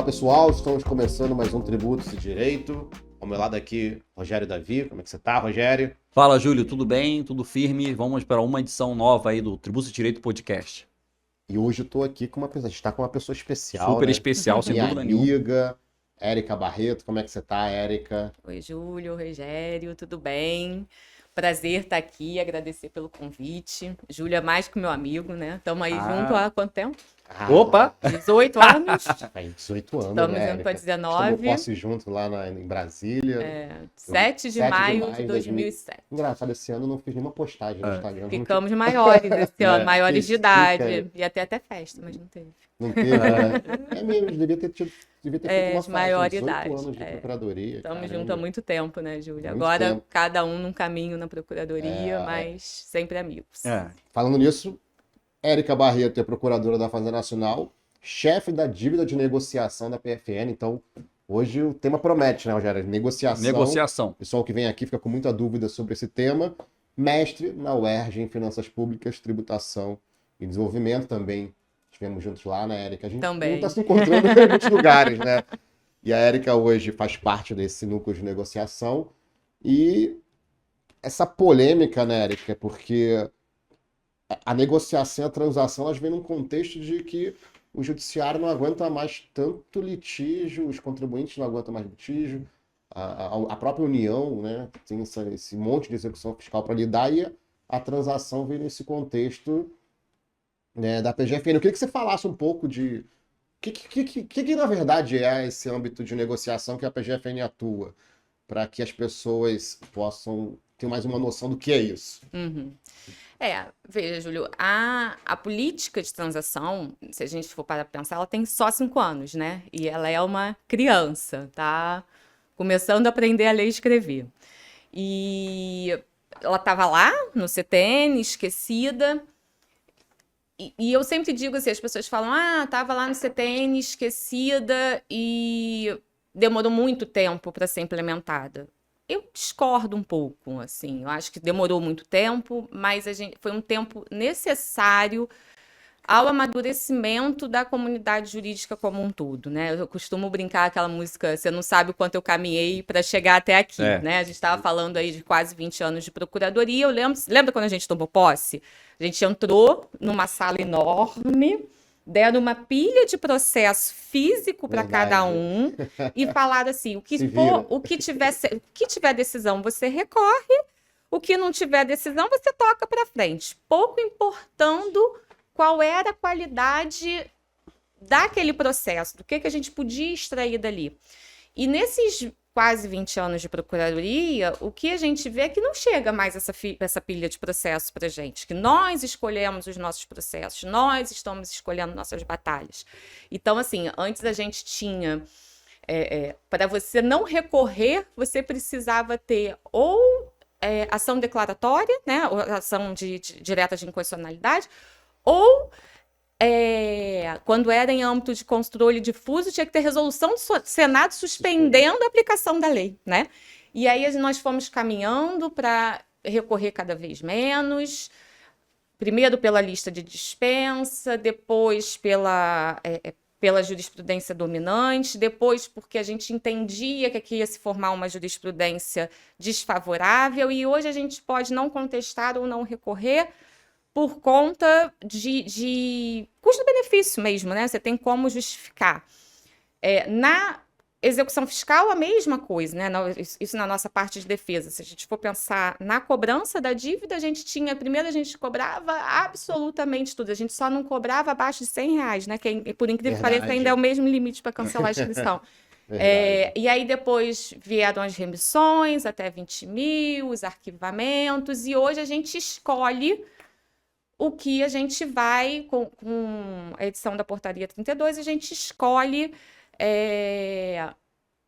Fala pessoal, estamos começando mais um Tributos e Direito. Ao meu lado aqui, Rogério Davi. Como é que você tá, Rogério? Fala, Júlio, tudo bem? Tudo firme? Vamos para uma edição nova aí do Tributos e Direito Podcast. E hoje eu tô aqui com uma pessoa, a gente tá com uma pessoa especial, Super né? especial, sem Minha dúvida nenhuma. amiga, Érica Barreto. Como é que você tá, Érica? Oi, Júlio, Rogério, tudo bem? Prazer estar aqui, agradecer pelo convite. Júlio é mais que meu amigo, né? Estamos aí junto há quanto tempo? Opa! 18 anos. 18 anos, Estamos né, junto para Érica? 19. Tomou posse junto lá em Brasília. 7 de maio de 2007. Engraçado, esse ano eu não fiz nenhuma postagem no Instagram. Ficamos maiores esse ano, maiores de Fica idade. aí. Ia ter até festa, mas não teve. Não teve, né? É mesmo, devia ter feito uma festa. Maior 18 idade. anos de procuradoria. Estamos caramba. juntos há muito tempo, né, Júlio? Muito Agora, tempo. cada um num caminho na procuradoria, mas sempre amigos. Falando nisso, Érica Barreto é procuradora da Fazenda Nacional, chefe da dívida de negociação da PFN. Então, hoje o tema promete, né, Rogério? Negociação. O pessoal que vem aqui fica com muita dúvida sobre esse tema. Mestre na UERJ em Finanças Públicas, Tributação e Desenvolvimento também. Estivemos juntos lá, né, Érica? A gente Também. não está se encontrando em muitos lugares, né? E a Érica hoje faz parte desse núcleo de negociação. E essa polêmica, né, Érica? Porque a negociação e a transação, elas vêm num contexto de que o judiciário não aguenta mais tanto litígio, os contribuintes não aguentam mais litígio, a própria União, né, tem esse monte de execução fiscal para lidar, e a transação vem nesse contexto, né, da PGFN. Eu queria que você falasse um pouco de o que na verdade é esse âmbito de negociação que a PGFN atua, para que as pessoas possam ter mais uma noção do que é isso. Uhum. Veja, Júlio, a política de transação, se a gente for para pensar, ela tem só 5 anos, né? E ela é uma criança, tá? Começando a aprender a ler e escrever. E ela estava lá no CTN, esquecida. E eu sempre digo assim, as pessoas falam, estava lá no CTN, esquecida e demorou muito tempo para ser implementada. Eu discordo um pouco, assim, eu acho que demorou muito tempo, mas foi um tempo necessário ao amadurecimento da comunidade jurídica como um todo, né? Eu costumo brincar aquela música, você não sabe o quanto eu caminhei para chegar até aqui, né? A gente estava falando aí de quase 20 anos de procuradoria, lembra quando a gente tomou posse? A gente entrou numa sala enorme, deram uma pilha de processo físico para cada um e falaram assim, o que tiver decisão você recorre, o que não tiver decisão você toca para frente, pouco importando qual era a qualidade daquele processo, do que a gente podia extrair dali. E nesses quase 20 anos de procuradoria, o que a gente vê é que não chega mais essa pilha de processos para a gente, que nós escolhemos os nossos processos, nós estamos escolhendo nossas batalhas. Então, assim, antes a gente tinha, para você não recorrer, você precisava ter ou ação declaratória, né, ou ação direta de inconstitucionalidade, ou quando era em âmbito de controle difuso, tinha que ter resolução do Senado suspendendo a aplicação da lei, né? E aí nós fomos caminhando para recorrer cada vez menos, primeiro pela lista de dispensa, depois pela jurisprudência dominante, depois porque a gente entendia que aqui ia se formar uma jurisprudência desfavorável, e hoje a gente pode não contestar ou não recorrer por conta de custo-benefício mesmo, né? Você tem como justificar. Na execução fiscal, a mesma coisa, né? Isso na nossa parte de defesa. Se a gente for pensar na cobrança da dívida, primeiro a gente cobrava absolutamente tudo. A gente só não cobrava abaixo de R$100, né? Que, por incrível que pareça, ainda é o mesmo limite para cancelar a inscrição. E aí depois vieram as remissões, até 20 mil, os arquivamentos, e hoje a gente escolhe o que a gente vai, com a edição da Portaria 32, a gente escolhe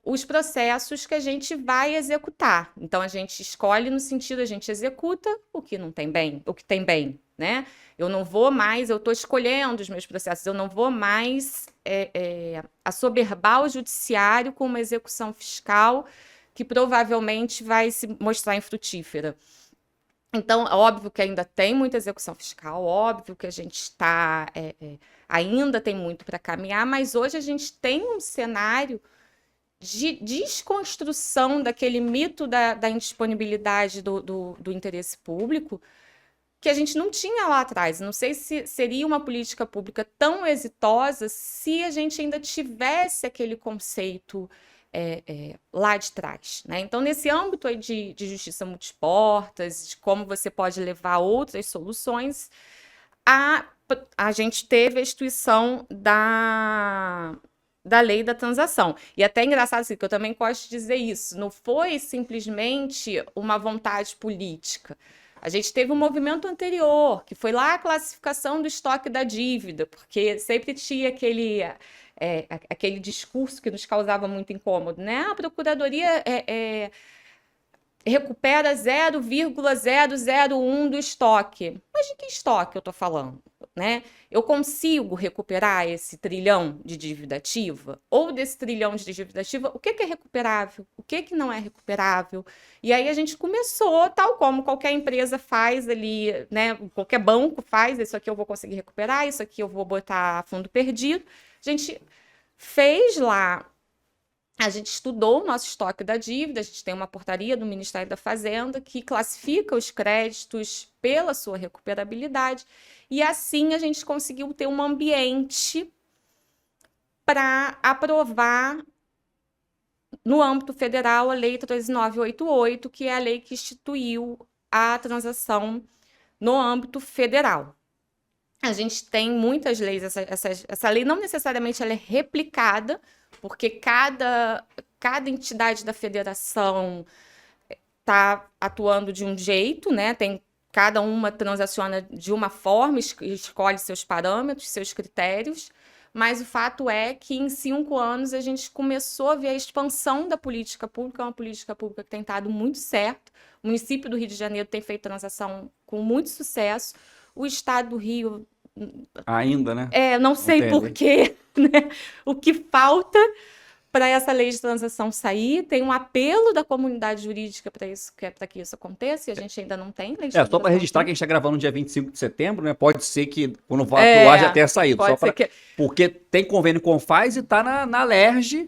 os processos que a gente vai executar. Então, a gente escolhe no sentido, a gente executa o que não tem bem, o que tem bem, né? Eu estou escolhendo os meus processos, eu não vou mais assoberbar o judiciário com uma execução fiscal que provavelmente vai se mostrar infrutífera. Então, é óbvio que ainda tem muita execução fiscal, óbvio que a gente está, ainda tem muito para caminhar, mas hoje a gente tem um cenário de desconstrução daquele mito da indisponibilidade do interesse público que a gente não tinha lá atrás. Não sei se seria uma política pública tão exitosa se a gente ainda tivesse aquele conceito lá de trás, né? Então, nesse âmbito aí de justiça multiportas, de como você pode levar outras soluções, a gente teve a instituição da lei da transação. E até é engraçado assim, que eu também gosto de dizer isso, não foi simplesmente uma vontade política. A gente teve um movimento anterior, que foi lá a classificação do estoque da dívida, porque sempre tinha aquele discurso que nos causava muito incômodo, né? A Procuradoria recupera 0,001 do estoque. Mas de que estoque eu estou falando? Né? Eu consigo recuperar esse trilhão de dívida ativa? Ou desse trilhão de dívida ativa, o que é recuperável? O que não é recuperável? E aí a gente começou, tal como qualquer empresa faz ali, né? Qualquer banco faz, isso aqui eu vou conseguir recuperar, isso aqui eu vou botar a fundo perdido. A gente fez lá, a gente estudou o nosso estoque da dívida, a gente tem uma portaria do Ministério da Fazenda que classifica os créditos pela sua recuperabilidade, e assim a gente conseguiu ter um ambiente para aprovar no âmbito federal a Lei 13988, que é a lei que instituiu a transação no âmbito federal. A gente tem muitas leis, essa lei não necessariamente ela é replicada, porque cada entidade da federação está atuando de um jeito, né? Cada uma transaciona de uma forma, escolhe seus parâmetros, seus critérios, mas o fato é que em 5 anos a gente começou a ver a expansão da política pública, uma política pública que tem dado muito certo. O município do Rio de Janeiro tem feito transação com muito sucesso, o estado do Rio... Ainda, né? Não sei por quê, né? O que falta para essa lei de transação sair, tem um apelo da comunidade jurídica para que isso aconteça, e a gente ainda não tem lei de transação. Só para registrar que a gente está gravando no dia 25 de setembro, né? Pode ser que quando vá pro ar já tenha saído. Porque tem convênio com o FAS e está na LERJ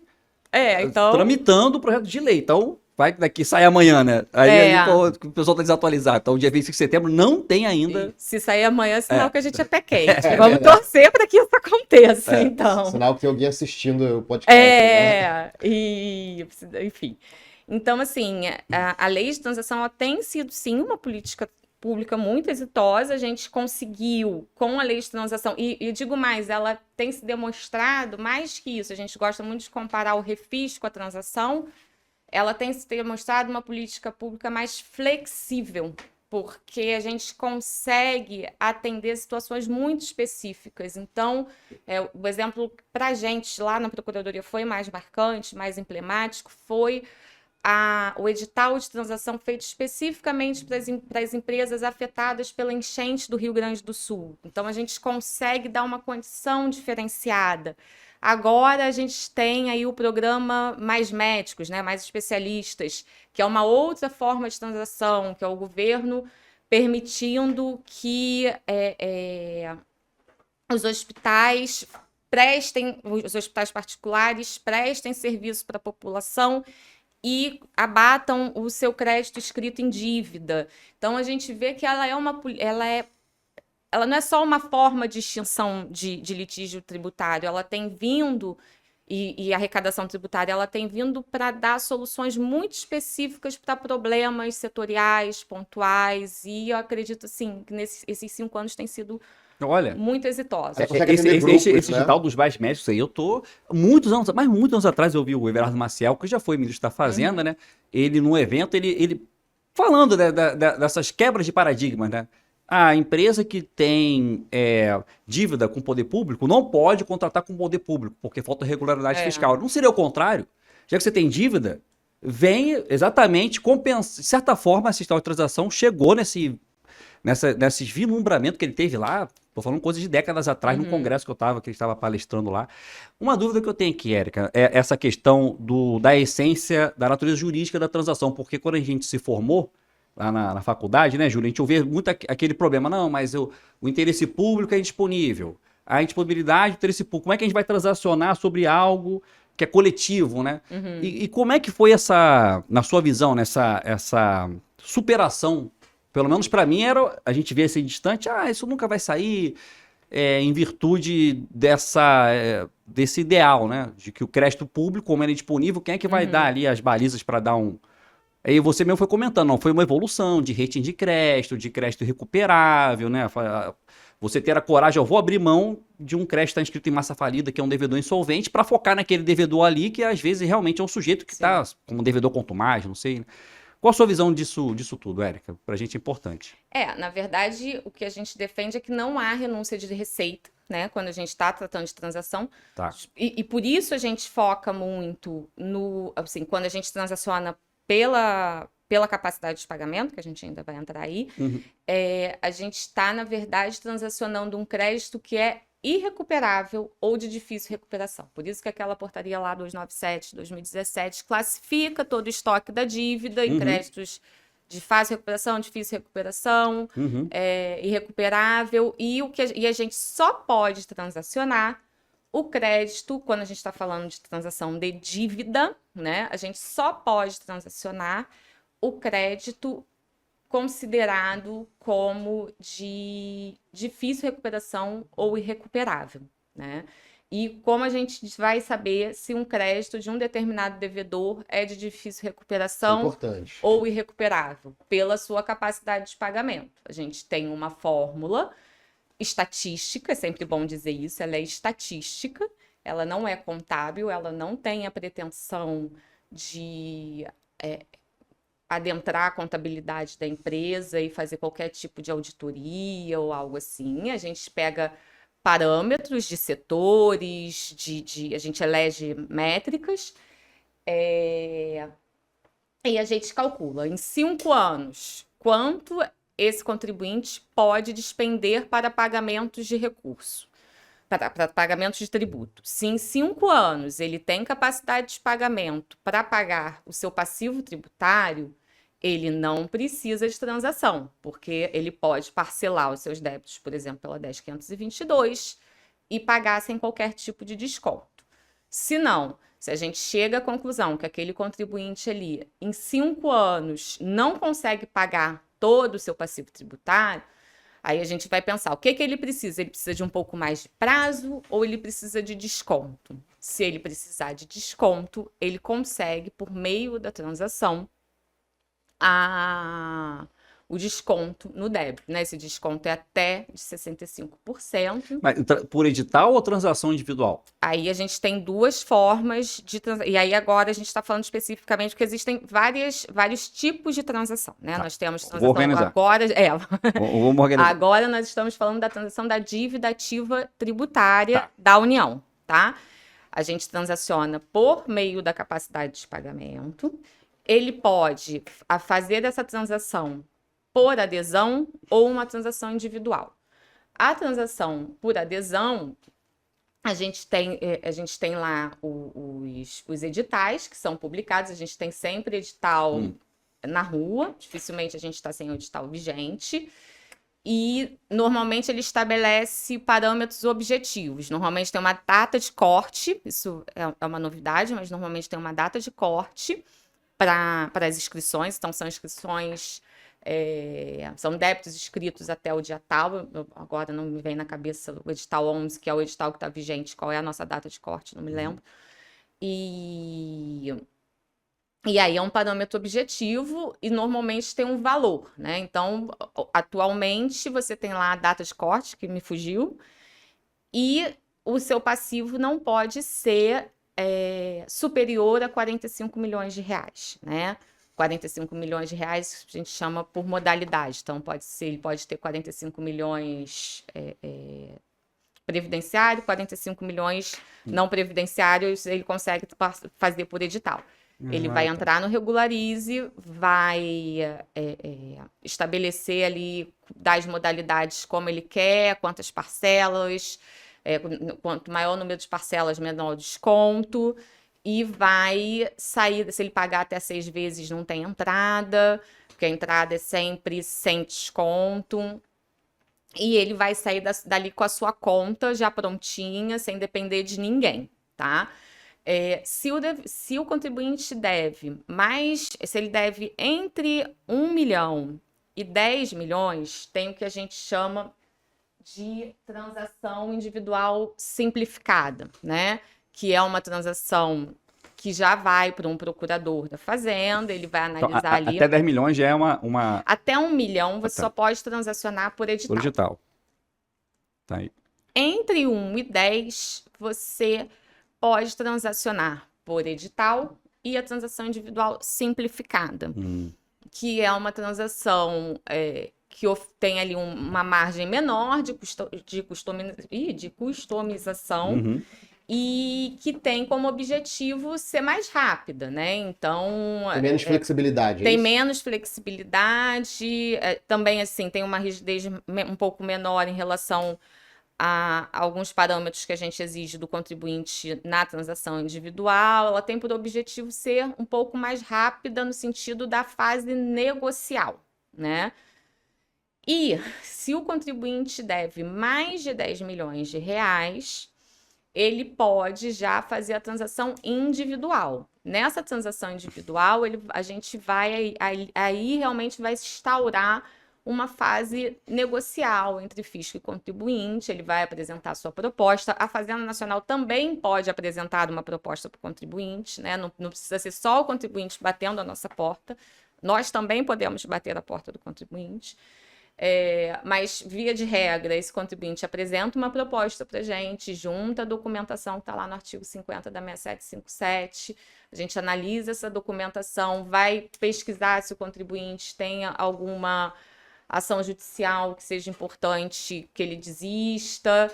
então... tramitando o projeto de lei. Então, vai daqui, sai amanhã, né? Aí o pessoal está desatualizado. Então, dia 25 de setembro não tem ainda. E se sair amanhã, é sinal que a gente é pé quente. Vamos torcer para que isso aconteça, então. Sinal que tem alguém assistindo o podcast. Né? Enfim. Então, assim, a lei de transação ela tem sido, sim, uma política pública muito exitosa. A gente conseguiu, com a lei de transação, e digo mais, ela tem se demonstrado mais que isso. A gente gosta muito de comparar o refis com a transação. Ela tem se demonstrado uma política pública mais flexível, porque a gente consegue atender situações muito específicas. Então, o exemplo para a gente lá na Procuradoria foi mais marcante, mais emblemático, foi o edital de transação feito especificamente para as empresas afetadas pela enchente do Rio Grande do Sul. Então, a gente consegue dar uma condição diferenciada. Agora a gente tem aí o programa Mais Médicos, né, mais especialistas, que é uma outra forma de transação, que é o governo permitindo que os hospitais particulares prestem serviço para a população e abatam o seu crédito escrito em dívida. Então a gente vê que ela não é só uma forma de extinção de litígio tributário, ela tem vindo, e a arrecadação tributária, ela tem vindo para dar soluções muito específicas para problemas setoriais, pontuais, e eu acredito, assim, que esses 5 anos têm sido muito exitosos. Esse edital dos mais médicos aí, eu tô muitos anos atrás eu vi o Everardo Maciel, que já foi ministro da Fazenda, né? Ele, num evento, ele falando dessas quebras de paradigmas, né? A empresa que tem dívida com o poder público não pode contratar com o poder público, porque falta regularidade fiscal. Não seria o contrário? Já que você tem dívida, vem exatamente compensar. De certa forma, a sistema de transação chegou nesse vislumbramento que ele teve lá. Estou falando coisas de décadas atrás, num congresso que ele estava palestrando lá. Uma dúvida que eu tenho aqui, Érica, é essa questão da essência, da natureza jurídica da transação, porque quando a gente se formou, lá na faculdade, né, Júlio? A gente ouvia muito aquele problema. Não, mas o interesse público é indisponível. A indisponibilidade do interesse público. Como é que a gente vai transacionar sobre algo que é coletivo, né? E como é que foi na sua visão, essa superação? Pelo menos para mim, a gente vê assim distante, isso nunca vai sair, em virtude desse ideal, né? De que o crédito público, como ele é disponível, quem é que vai dar ali as balizas para dar um... Aí você mesmo foi comentando, não, foi uma evolução de rating de crédito recuperável, né? Você ter a coragem, eu vou abrir mão de um crédito que está inscrito em massa falida, que é um devedor insolvente, para focar naquele devedor ali, que às vezes realmente é um sujeito que está como devedor contumaz, não sei, né? Qual a sua visão disso tudo, Érica? Para a gente é importante. Na verdade, o que a gente defende é que não há renúncia de receita, né? Quando a gente está tratando de transação. Tá. E por isso a gente foca muito assim, quando a gente transaciona pela capacidade de pagamento, que a gente ainda vai entrar aí, a gente está, na verdade, transacionando um crédito que é irrecuperável ou de difícil recuperação. Por isso que aquela portaria lá 297, 2017, classifica todo o estoque da dívida em créditos de fácil recuperação, difícil recuperação, irrecuperável, e a gente só pode transacionar o crédito, quando a gente está falando de transação de dívida, né? A gente só pode transacionar o crédito considerado como de difícil recuperação ou irrecuperável, né? E como a gente vai saber se um crédito de um determinado devedor é de difícil recuperação ou irrecuperável? Pela sua capacidade de pagamento. A gente tem uma fórmula estatística, é sempre bom dizer isso, ela é estatística, ela não é contábil, ela não tem a pretensão de adentrar a contabilidade da empresa e fazer qualquer tipo de auditoria ou algo assim. A gente pega parâmetros de setores, a gente elege métricas, e a gente calcula em 5 anos quanto esse contribuinte pode despender para pagamentos de recurso, para pagamentos de tributo. Se em 5 anos ele tem capacidade de pagamento para pagar o seu passivo tributário, ele não precisa de transação, porque ele pode parcelar os seus débitos, por exemplo, pela 10.522 e pagar sem qualquer tipo de desconto. Se não, se a gente chega à conclusão que aquele contribuinte ali, em 5 anos, não consegue pagar todo o seu passivo tributário, aí a gente vai pensar, o que ele precisa? Ele precisa de um pouco mais de prazo ou ele precisa de desconto? Se ele precisar de desconto, ele consegue, por meio da transação, o desconto no débito, né? Esse desconto é até de 65%. Mas por edital ou transação individual? Aí a gente tem duas formas de transação. E aí agora a gente está falando especificamente porque existem vários tipos de transação, né? Nós temos transação Vou organizar. Agora. Vamos organizar. Agora nós estamos falando da transação da dívida ativa tributária da União, tá? A gente transaciona por meio da capacidade de pagamento. Ele pode fazer essa transação por adesão ou uma transação individual. A transação por adesão, a gente tem lá os editais que são publicados, a gente tem sempre edital na rua, dificilmente a gente está sem o edital vigente, e normalmente ele estabelece parâmetros objetivos. Normalmente tem uma data de corte, isso é uma novidade, mas normalmente tem uma data de corte para as inscrições, então são inscrições, são débitos inscritos até o dia tal, agora não me vem na cabeça o edital 11, que é o edital que está vigente, qual é a nossa data de corte, não me lembro. E aí é um parâmetro objetivo e normalmente tem um valor, né? Então, atualmente você tem lá a data de corte, que me fugiu, e o seu passivo não pode ser superior a 45 milhões de reais, né? 45 milhões de reais a gente chama por modalidade, então ele pode ter 45 milhões previdenciário, 45 milhões não previdenciários, ele consegue fazer por edital. Ele vai entrar no Regularize, vai estabelecer ali das modalidades como ele quer, quantas parcelas, quanto maior o número de parcelas, menor o desconto, e vai sair, se ele pagar até 6 vezes não tem entrada, porque a entrada é sempre sem desconto. E ele vai sair dali com a sua conta já prontinha, sem depender de ninguém, tá? Se o contribuinte deve se ele deve entre 1 milhão e 10 milhões, tem o que a gente chama de transação individual simplificada, né? Que é uma transação que já vai para um procurador da Fazenda, ele vai analisar ali. Até 10 milhões já é uma... Até 1 milhão você só pode transacionar por edital. Por edital. Tá aí. Entre 1 e 10, você pode transacionar por edital e a transação individual simplificada, que é uma transação que tem ali uma margem menor de customização e que tem como objetivo ser mais rápida, né? Então... Tem menos flexibilidade, Tem menos flexibilidade, também, assim, tem uma rigidez um pouco menor em relação a alguns parâmetros que a gente exige do contribuinte na transação individual. Ela tem por objetivo ser um pouco mais rápida no sentido da fase negocial, né? E se o contribuinte deve mais de 10 milhões de reais, ele pode já fazer a transação individual. Nessa transação individual, a gente vai aí realmente vai se instaurar uma fase negocial entre fisco e contribuinte. Ele vai apresentar a sua proposta. A Fazenda Nacional também pode apresentar uma proposta para o contribuinte, né? Não precisa ser só o contribuinte batendo a nossa porta. Nós também podemos bater a porta do contribuinte. Mas, via de regra, esse contribuinte apresenta uma proposta para a gente, junta a documentação que está lá no artigo 50 da 6757, a gente analisa essa documentação, vai pesquisar se o contribuinte tem alguma ação judicial que seja importante que ele desista,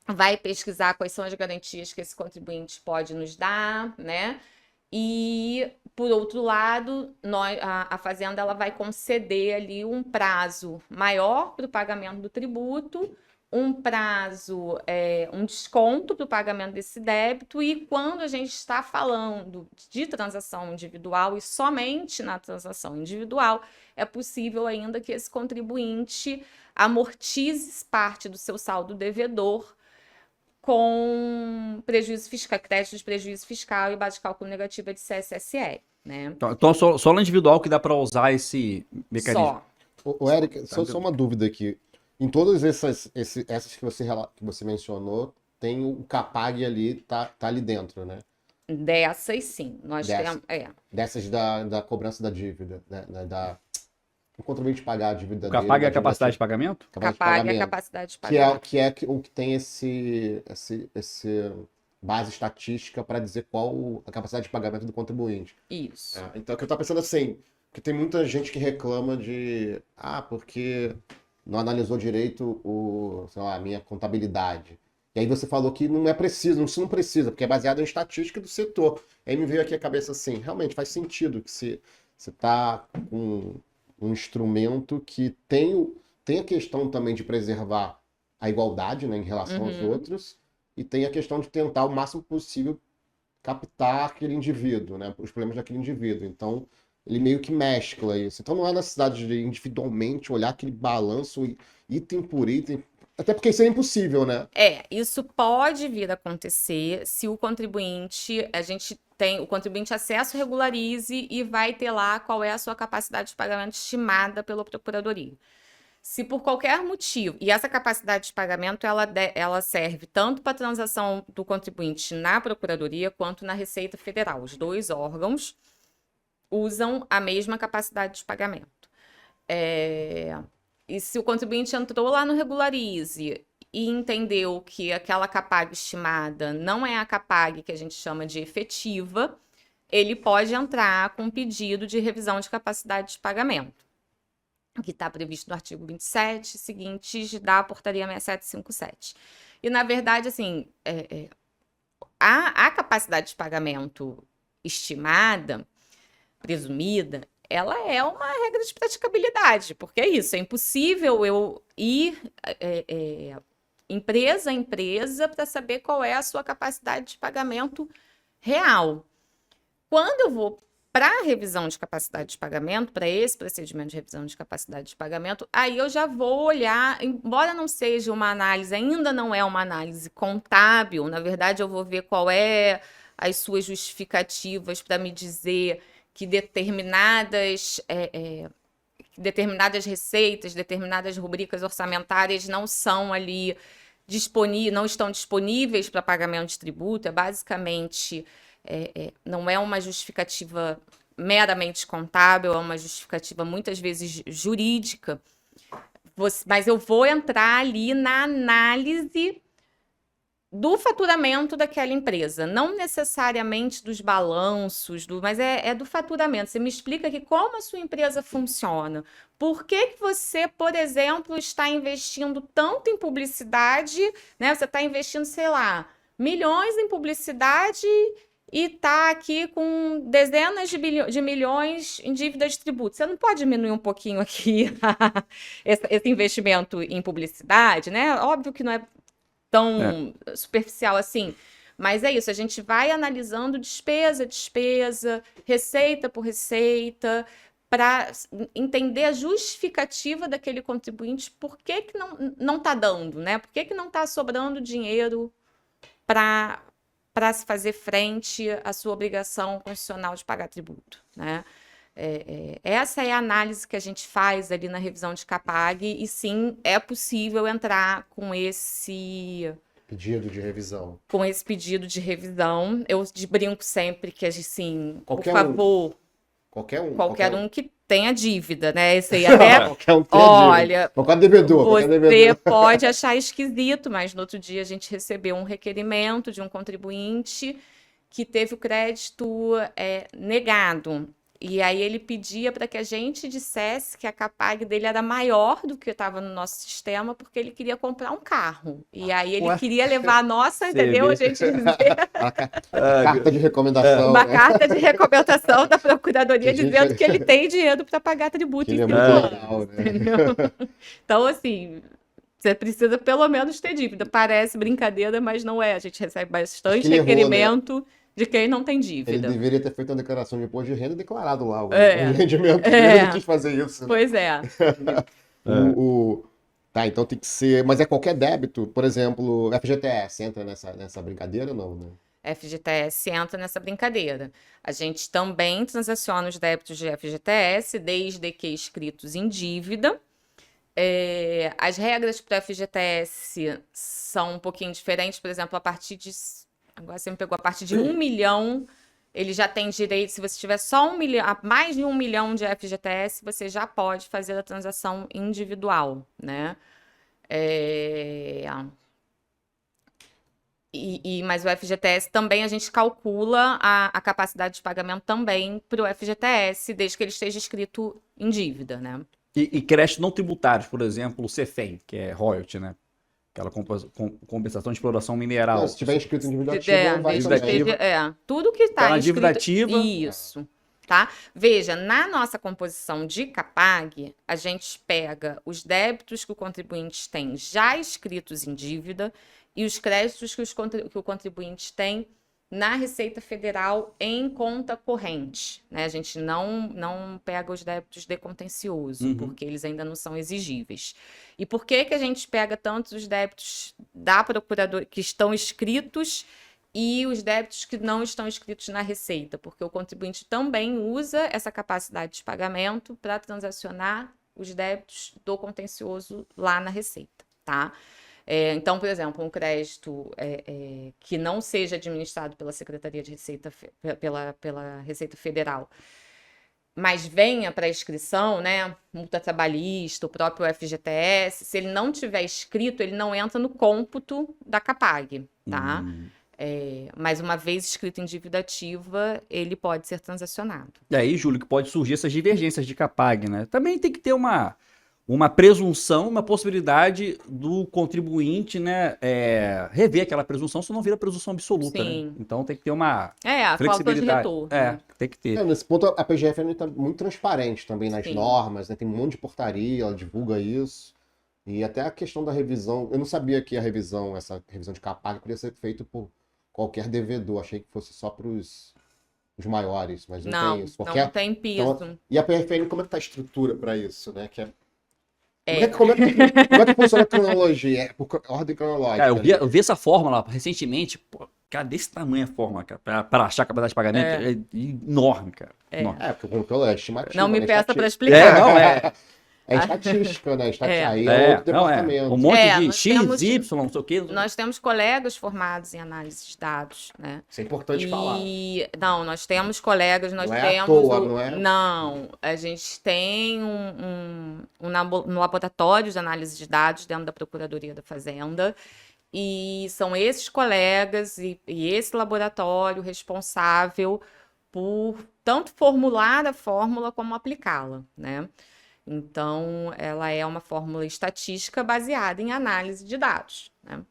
vai pesquisar quais são as garantias que esse contribuinte pode nos dar, né? E, por outro lado, a Fazenda ela vai conceder ali um prazo maior para o pagamento do tributo, um prazo, um desconto para o pagamento desse débito, e quando a gente está falando de transação individual e somente na transação individual, é possível ainda que esse contribuinte amortize parte do seu saldo devedor com prejuízo fiscal, crédito de prejuízo fiscal e base de cálculo negativa de CSSE, né? Então só no individual que dá para usar esse mecanismo. Só. Érica, só uma dúvida aqui. Em todas essas que você mencionou, tem o CAPAG ali, tá ali dentro, né? Dessas, sim. Dessas da cobrança da dívida, né? O contribuinte pagar a dívida O dele. CAPAG é a capacidade de pagamento? CAPAG é a capacidade de pagamento. Que é o que tem esse base estatística para dizer qual a capacidade de pagamento do contribuinte. Isso. Então, o que eu estou pensando assim, que tem muita gente que reclama de, porque não analisou direito a minha contabilidade. E aí você falou que não é preciso, isso não precisa, porque é baseado em estatística do setor. Aí me veio aqui a cabeça assim, realmente faz sentido que você está com um instrumento que tem a questão também de preservar a igualdade, né, em relação aos outros, e tem a questão de tentar o máximo possível captar aquele indivíduo, né, os problemas daquele indivíduo. Então, ele meio que mescla isso. Então, não há necessidade de individualmente olhar aquele balanço item por item, até porque isso é impossível, né? Isso pode vir a acontecer se o contribuinte, o contribuinte acesso regularize e vai ter lá qual é a sua capacidade de pagamento estimada pela Procuradoria. Se por qualquer motivo, e essa capacidade de pagamento ela serve tanto para a transação do contribuinte na Procuradoria quanto na Receita Federal. Os dois órgãos usam a mesma capacidade de pagamento. E se o contribuinte entrou lá no Regularize e entendeu que aquela CAPAG estimada não é a CAPAG que a gente chama de efetiva, ele pode entrar com um pedido de revisão de capacidade de pagamento, que está previsto no artigo 27, seguintes da portaria 6757. E, na verdade, assim, a capacidade de pagamento estimada, presumida, ela é uma regra de praticabilidade, porque é isso, é impossível eu ir empresa a empresa para saber qual é a sua capacidade de pagamento real. Quando eu vou Para a revisão de capacidade de pagamento, para esse procedimento de revisão de capacidade de pagamento, aí eu já vou olhar, embora não seja uma análise, ainda não é uma análise contábil, na verdade eu vou ver qual é as suas justificativas para me dizer que determinadas receitas, determinadas rubricas orçamentárias não são ali não estão disponíveis para pagamento de tributo, basicamente não é uma justificativa meramente contábil, é uma justificativa muitas vezes jurídica, mas eu vou entrar ali na análise do faturamento daquela empresa, não necessariamente dos balanços, mas é do faturamento. Você me explica aqui como a sua empresa funciona. Por que você, por exemplo, está investindo tanto em publicidade, né? Você está investindo, sei lá, milhões em publicidade e está aqui com dezenas de milhões em dívida de tributo. Você não pode diminuir um pouquinho aqui esse investimento em publicidade, né? Óbvio que não é tão superficial assim. Mas é isso, a gente vai analisando despesa a despesa, receita por receita, para entender a justificativa daquele contribuinte, por que não está dando, né? Por que não está sobrando dinheiro para se fazer frente à sua obrigação constitucional de pagar tributo, né? Essa é a análise que a gente faz ali na revisão de CAPAG, e sim, é possível entrar com esse pedido de revisão. Com esse pedido de revisão. Eu brinco sempre que, assim, por Qualquer favor, qualquer um que tenha dívida, né? Esse aí até, qualquer um que tenha olha, qualquer devedor, você pode achar esquisito, mas no outro dia a gente recebeu um requerimento de um contribuinte que teve o crédito negado. E aí ele pedia para que a gente dissesse que a CAPAG dele era maior do que estava no nosso sistema, porque ele queria comprar um carro. E aí ele queria levar a nossa, entendeu? A gente dizer... carta de recomendação. Uma carta de recomendação da Procuradoria dizendo que ele tem dinheiro para pagar tributo. Ele é muito legal, né? Entendeu? Então, assim... Você precisa pelo menos ter dívida. Parece brincadeira, mas não é. A gente recebe bastante requerimento, né, de quem não tem dívida. Ele deveria ter feito uma declaração de imposto de renda e declarado lá o rendimento. Ele não quis fazer isso. Né? Pois é. Tá, então tem que ser... Mas é qualquer débito? Por exemplo, FGTS entra nessa brincadeira ou não, né? FGTS entra nessa brincadeira. A gente também transaciona os débitos de FGTS, desde que escritos em dívida. As regras para o FGTS são um pouquinho diferentes, por exemplo, agora você me pegou, a partir de 1 milhão, ele já tem direito, se você tiver só 1 milhão, mais de 1 milhão de FGTS, você já pode fazer a transação individual, né? Mas o FGTS também, a gente calcula a capacidade de pagamento também para o FGTS, desde que ele esteja escrito em dívida, né? E créditos não tributários, por exemplo, o CEFEM, que é royalty, né? Aquela compensação de exploração mineral. Não, se tiver inscrito em dívida ativa, não vai tudo que está na inscrito... dívida ativa. Isso, tá? Veja, na nossa composição de CAPAG, a gente pega os débitos que o contribuinte tem já escritos em dívida e os créditos que o contribuinte tem na Receita Federal em conta corrente, né? A gente não pega os débitos de contencioso, porque eles ainda não são exigíveis. E por que a gente pega tanto os débitos da Procuradoria que estão escritos e os débitos que não estão escritos na Receita? Porque o contribuinte também usa essa capacidade de pagamento para transacionar os débitos do contencioso lá na Receita, tá? Então, por exemplo, um crédito que não seja administrado pela Secretaria de Receita, pela Receita Federal, mas venha para a inscrição, né, multa trabalhista, o próprio FGTS, se ele não tiver escrito, ele não entra no cômputo da CAPAG, tá? Mas uma vez escrito em dívida ativa, ele pode ser transacionado. E aí, Júlio, que pode surgir essas divergências de CAPAG, né? Também tem que ter uma presunção, uma possibilidade do contribuinte, né, rever aquela presunção, senão vira presunção absoluta, né? Então tem que ter uma flexibilidade. Falta de retorno. Tem que ter. Nesse ponto, a PGF está muito transparente também nas normas, né? Tem um monte de portaria, ela divulga isso. E até a questão da revisão, eu não sabia que essa revisão de CAPAG podia ser feita por qualquer devedor, achei que fosse só para os os maiores, mas não, Não, tem isso. Porque não tem piso. e a PFN, como é que tá a estrutura para isso, né? É. Como é que funciona a cronologia? É por ordem cronológica. Cara, ali. eu vi essa fórmula recentemente, pô, cara, desse tamanho a fórmula, cara, pra achar a capacidade de pagamento, é enorme, cara. Enorme. Porque o controle é estimativa. Não me né? peça para Estatística. explicar. não, é. É estatística, né? Aí É, é outro não, é. departamento. Um monte de nós X, temos- Y, não sei o quê. Nós temos colegas formados em análise de dados, né? Isso é importante falar. Não, nós temos colegas, nós Não é à temos. toa, não é? Não, a gente tem um laboratório de análise de dados dentro da Procuradoria da Fazenda. E são esses colegas e esse laboratório responsável por tanto formular a fórmula como aplicá-la, né? Então, ela é uma fórmula estatística baseada em análise de dados, né?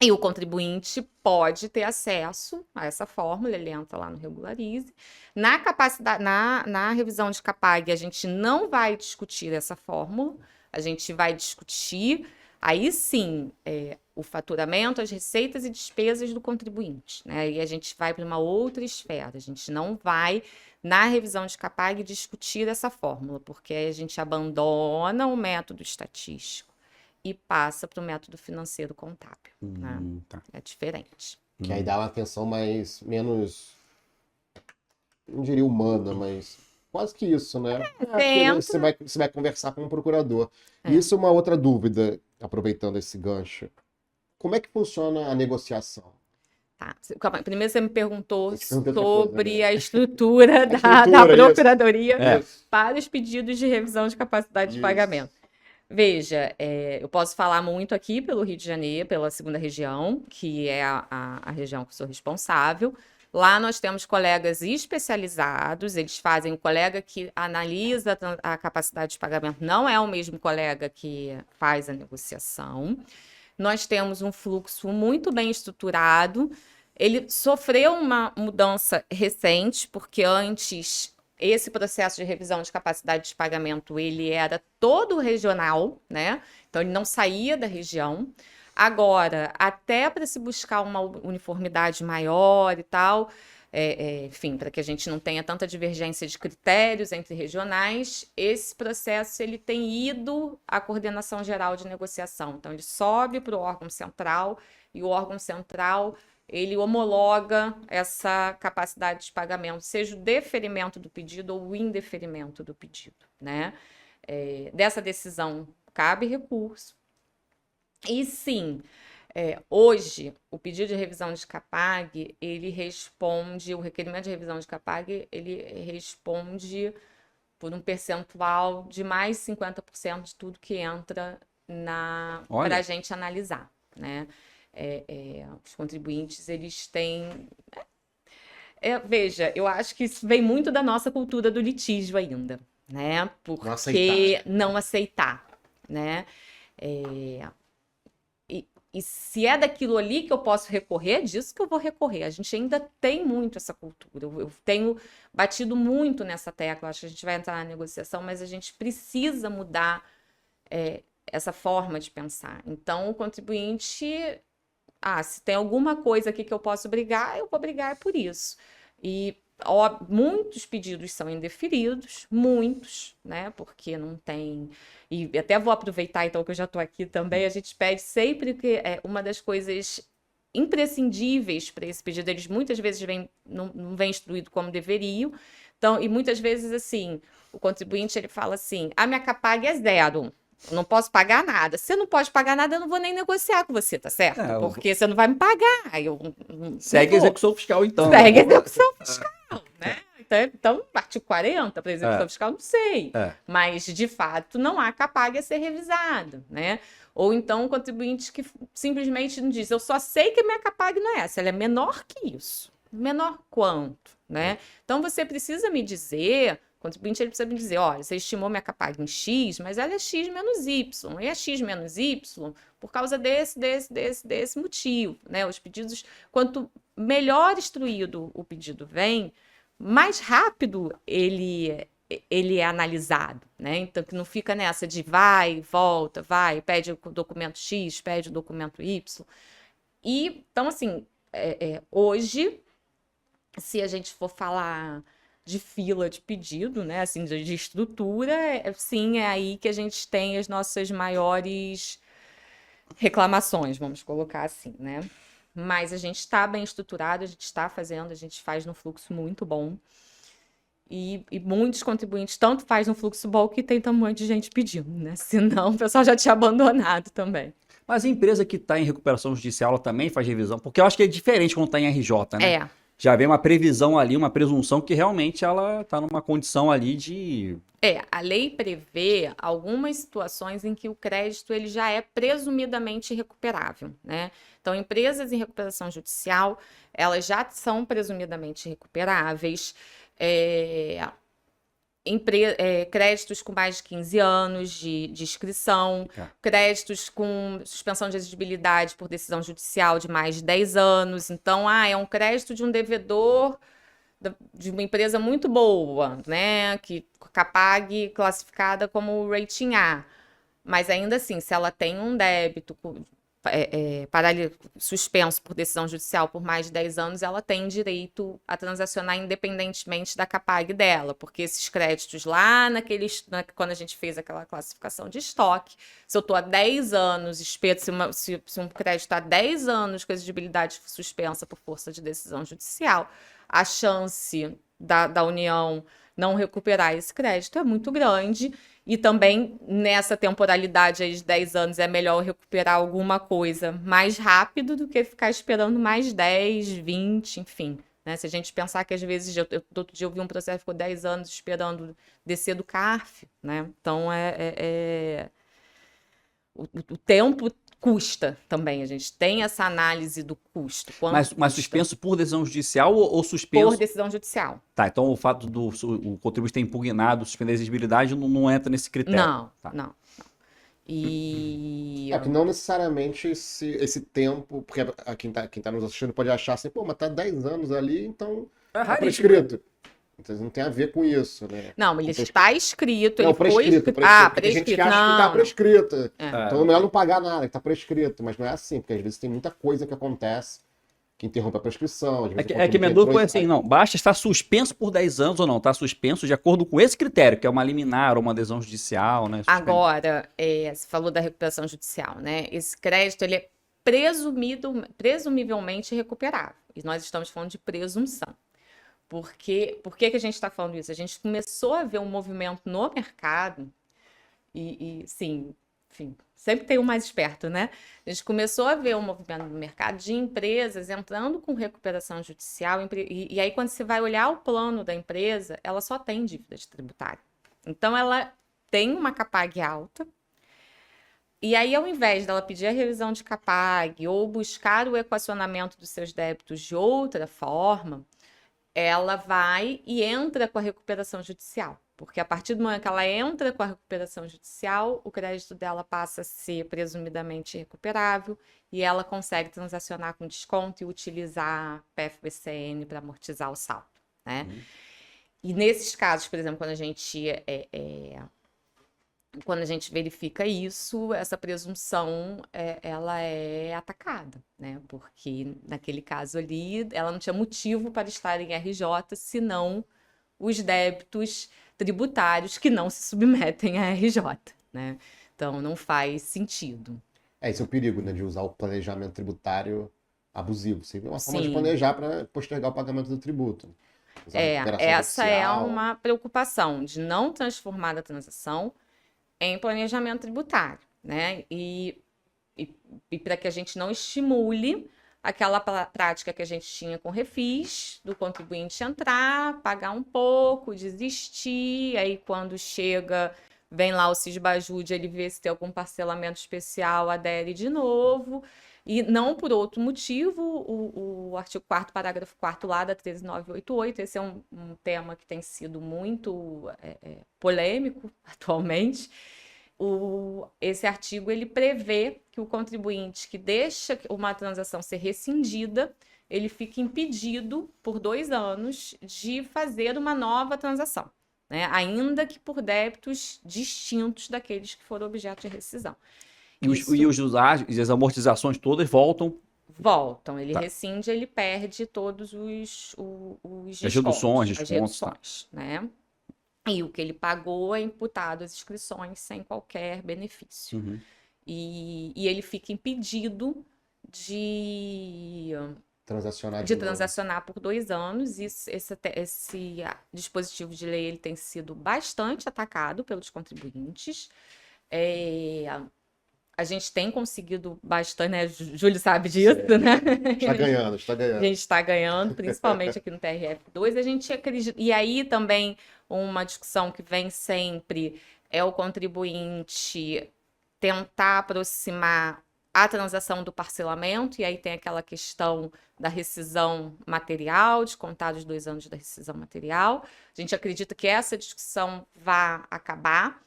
E o contribuinte pode ter acesso a essa fórmula, ele entra lá no Regularize. Na capacidade, na revisão de CAPAG, a gente não vai discutir essa fórmula, a gente vai discutir, aí sim, o faturamento, as receitas e despesas do contribuinte, né? E a gente vai para uma outra esfera, a gente não vai, na revisão de CAPAG, discutir essa fórmula, porque aí a gente abandona o método estatístico e passa para o método financeiro contábil, né? Tá. É diferente. Que aí dá uma atenção menos, não diria humana, mas quase que isso, né? Porque tenta. você vai conversar com um procurador. E isso é uma outra dúvida, aproveitando esse gancho. Como é que funciona a negociação? Tá. Calma, primeiro você me perguntou Eu te perguntei outra coisa, sobre né? a estrutura da estrutura, isso. Procuradoria É. para os pedidos de revisão de capacidade de Isso. pagamento. Veja, eu posso falar muito aqui pelo Rio de Janeiro, pela segunda região, que é a região que eu sou responsável. Lá nós temos colegas especializados, eles fazem, o colega que analisa a capacidade de pagamento não é o mesmo colega que faz a negociação. Nós temos um fluxo muito bem estruturado. Ele sofreu uma mudança recente, porque antes esse processo de revisão de capacidade de pagamento ele era todo regional, né? Então ele não saía da região. Agora, até para se buscar uma uniformidade maior e tal, enfim, para que a gente não tenha tanta divergência de critérios entre regionais, esse processo ele tem ido à coordenação geral de negociação. Então, ele sobe para o órgão central e o órgão central ele homologa essa capacidade de pagamento, seja o deferimento do pedido ou o indeferimento do pedido, né? Dessa decisão cabe recurso. E sim, hoje, o pedido de revisão de CAPAG, ele responde, o requerimento de revisão de CAPAG, ele responde por um percentual de mais 50% de tudo que entra para a gente analisar, né? Os contribuintes, eles têm... veja, eu acho que isso vem muito da nossa cultura do litígio ainda, né? Porque não aceitar, né? E se é daquilo ali que eu posso recorrer, é disso que eu vou recorrer. A gente ainda tem muito essa cultura. Eu tenho batido muito nessa tecla. Acho que a gente vai entrar na negociação, mas a gente precisa mudar essa forma de pensar. Então, o contribuinte... se tem alguma coisa aqui que eu posso brigar, eu vou brigar por isso. E muitos pedidos são indeferidos, muitos, né? Porque não tem... E até vou aproveitar, então, que eu já estou aqui também, a gente pede sempre que uma das coisas imprescindíveis para esse pedido, eles muitas vezes não vem instruído como deveriam. Então, e muitas vezes, assim, o contribuinte, ele fala assim, a minha CAPAG é 0. Eu não posso pagar nada. Se você não pode pagar nada, eu não vou nem negociar com você, tá certo? Porque você não vai me pagar. Segue a execução fiscal, então. Segue a execução fiscal, né? Então, artigo 40 para execução fiscal, não sei. Mas, de fato, não há CAPAG a ser revisado, né? Ou então, contribuinte que simplesmente não diz, eu só sei que a minha CAPAG não é essa, ela é menor que isso. Menor quanto, né? Então, você precisa me dizer... O contribuinte ele precisa me dizer, olha, você estimou minha CAPAG em X, mas ela é X menos Y. E é X menos Y por causa desse motivo, né? Os pedidos, quanto melhor instruído o pedido vem, mais rápido ele é analisado, né? Então, que não fica nessa de vai, volta, vai, pede o documento X, pede o documento Y. E, então, assim, hoje... Se a gente for falar de fila de pedido, né, assim, de estrutura, sim, é aí que a gente tem as nossas maiores reclamações, vamos colocar assim, né? Mas a gente está bem estruturado, a gente está fazendo, a gente faz num fluxo muito bom. E muitos contribuintes tanto faz no fluxo bom que tem tamanho de gente pedindo, né? Senão o pessoal já tinha abandonado também. Mas a empresa que está em recuperação judicial, ela também faz revisão? Porque eu acho que é diferente quando está em RJ, né? É, Já vem uma previsão ali, uma presunção que realmente ela está numa condição ali de... a lei prevê algumas situações em que o crédito ele já é presumidamente recuperável, né? Então, empresas em recuperação judicial, elas já são presumidamente recuperáveis. Créditos com mais de 15 anos de inscrição, créditos com suspensão de exigibilidade por decisão judicial de mais de 10 anos. Então, é um crédito de um devedor de uma empresa muito boa, né? Que a CAPAG classificada como rating A. Mas ainda assim, se ela tem um débito suspenso por decisão judicial por mais de 10 anos, ela tem direito a transacionar independentemente da CAPAG dela, porque esses créditos lá quando a gente fez aquela classificação de estoque, se eu estou há 10 anos, se um crédito está há 10 anos com exigibilidade suspensa por força de decisão judicial, a chance da União não recuperar esse crédito é muito grande. E também, nessa temporalidade aí de 10 anos, é melhor recuperar alguma coisa mais rápido do que ficar esperando mais 10, 20, enfim. Né? Se a gente pensar que, às vezes, outro dia eu vi um processo que ficou 10 anos esperando descer do CARF, né? Então, o tempo custa também. A gente tem essa análise do custo. Mas suspenso por decisão judicial ou suspenso... Por decisão judicial. Tá, então o fato do o contribuinte ter impugnado, suspender a exigibilidade não entra nesse critério. Não, tá. não. E... que não necessariamente esse tempo, porque quem tá nos assistindo pode achar assim, pô, mas tá 10 anos ali, então tá prescrito. Então não tem a ver com isso, né? Não, ele está escrito, não, ele prescrito, foi... prescrito. Tem gente que acha que tá prescrito. Então é melhor não pagar nada, que tá prescrito. Mas não é assim, porque às vezes tem muita coisa que acontece que interrompe a prescrição. Às vezes que minha dúvida foi assim, não, basta estar suspenso por 10 anos ou não, tá suspenso de acordo com esse critério, que é uma liminar ou uma adesão judicial, né? Agora, você falou da recuperação judicial, né? Esse crédito, ele é presumivelmente recuperável. E nós estamos falando de presunção. Por que a gente está falando isso? A gente começou a ver um movimento no mercado sim, enfim, sempre tem um mais esperto, né? A gente começou a ver um movimento no mercado de empresas entrando com recuperação judicial e aí quando você vai olhar o plano da empresa, ela só tem dívida tributária. Então, ela tem uma CAPAG alta e aí, ao invés dela pedir a revisão de CAPAG ou buscar o equacionamento dos seus débitos de outra forma, ela vai e entra com a recuperação judicial. Porque a partir do momento que ela entra com a recuperação judicial, o crédito dela passa a ser presumidamente recuperável e ela consegue transacionar com desconto e utilizar PFBCN para amortizar o saldo, né? E nesses casos, por exemplo, quando a gente verifica isso, essa presunção ela é atacada, né? Porque naquele caso ali, ela não tinha motivo para estar em RJ, senão os débitos tributários que não se submetem a RJ, né? Então, não faz sentido. Esse é o perigo, né? De usar o planejamento tributário abusivo. Seria uma forma de planejar para postergar o pagamento do tributo. Essa é uma preocupação de não transformar a transação em planejamento tributário, né? E para que a gente não estimule aquela prática que a gente tinha com refis, do contribuinte entrar, pagar um pouco, desistir, aí quando chega, vem lá o Cisbajude, ele vê se tem algum parcelamento especial, adere de novo, e não por outro motivo, o artigo 4º, parágrafo 4º lá da 13988, esse é um tema que tem sido muito polêmico atualmente. Esse artigo ele prevê que o contribuinte que deixa uma transação ser rescindida, ele fica impedido por 2 anos de fazer uma nova transação, né? Ainda que por débitos distintos daqueles que foram objeto de rescisão. E as amortizações todas voltam Voltam. Ele Tá. rescinde, ele perde todos os As reduções, descontos, as descontos, tá. reduções, né? E o que ele pagou é imputado às inscrições sem qualquer benefício. Uhum. E ele fica impedido de Transacionar de novo. transacionar por 2 anos. Esse dispositivo de lei ele tem sido bastante atacado pelos contribuintes. A gente tem conseguido bastante, né? Júlio sabe disso, né? Está ganhando, está A ganhando. gente está ganhando, principalmente aqui no TRF2. A gente acredita. E aí também uma discussão que vem sempre é o contribuinte tentar aproximar a transação do parcelamento, e aí tem aquela questão da rescisão material, descontar os 2 anos da rescisão material. A gente acredita que essa discussão vai acabar,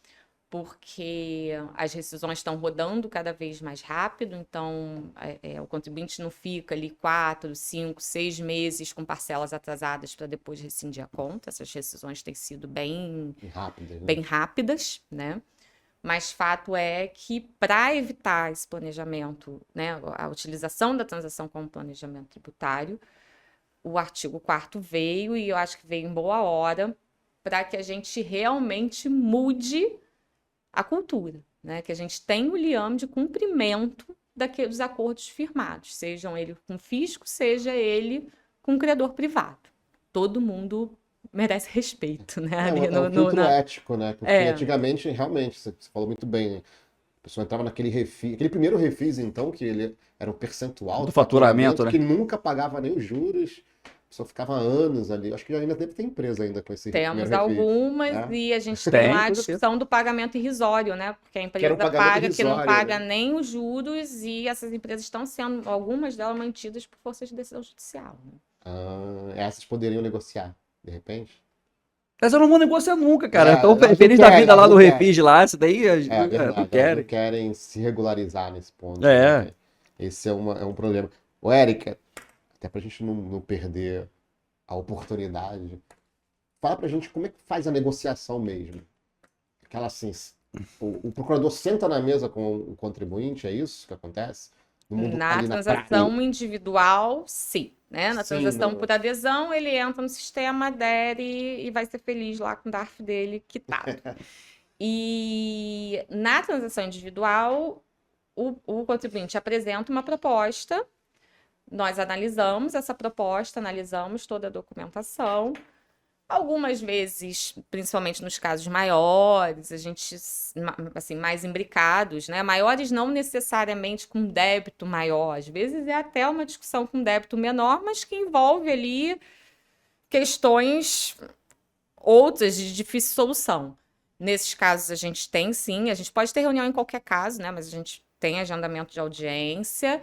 porque as rescisões estão rodando cada vez mais rápido, então o contribuinte não fica ali 4, 5, 6 meses com parcelas atrasadas para depois rescindir a conta. Essas rescisões têm sido bem Rápido, né? bem rápidas, né? Mas fato é que, para evitar esse planejamento, né, a utilização da transação como planejamento tributário, o artigo 4º veio, e eu acho que veio em boa hora, para que a gente realmente mude a cultura, né? Que a gente tenha o liame de cumprimento dos acordos firmados, sejam ele com fisco, seja ele com credor privado. Todo mundo merece respeito, né? É um filtro ético, né? Porque antigamente, realmente, você falou muito bem, né? A pessoa entrava naquele refis, aquele primeiro refis, então, que ele era um percentual Do faturamento, né? que nunca pagava nem os juros, a pessoa ficava anos ali. Acho que ainda deve ter empresa ainda com esse Temos primeiro refis. algumas, e a gente tem lá a discussão do pagamento irrisório, né? Porque a empresa paga que não paga nem os juros, e essas empresas estão sendo, algumas delas, mantidas por força de decisão judicial, né? Essas poderiam negociar, de repente? Mas eu não vou negociar nunca, cara. Então, feliz da vida lá do refis lá, isso daí não querem. Não querem se regularizar nesse ponto. É. Né? Esse é um problema. Ô, Érica, até pra gente não perder a oportunidade, fala pra gente como é que faz a negociação mesmo. Aquela assim, o procurador senta na mesa com o contribuinte, é isso que acontece? Na transação individual, sim. Né? Na transação por adesão, ele entra no sistema, adere e vai ser feliz lá com o DARF dele quitado. E na transação individual, o contribuinte apresenta uma proposta, nós analisamos essa proposta, analisamos toda a documentação. Algumas vezes, principalmente nos casos maiores, a gente, assim, mais imbricados, né? Maiores não necessariamente com débito maior, às vezes é até uma discussão com débito menor, mas que envolve ali questões outras de difícil solução. Nesses casos a gente tem sim, a gente pode ter reunião em qualquer caso, né? Mas a gente tem agendamento de audiência.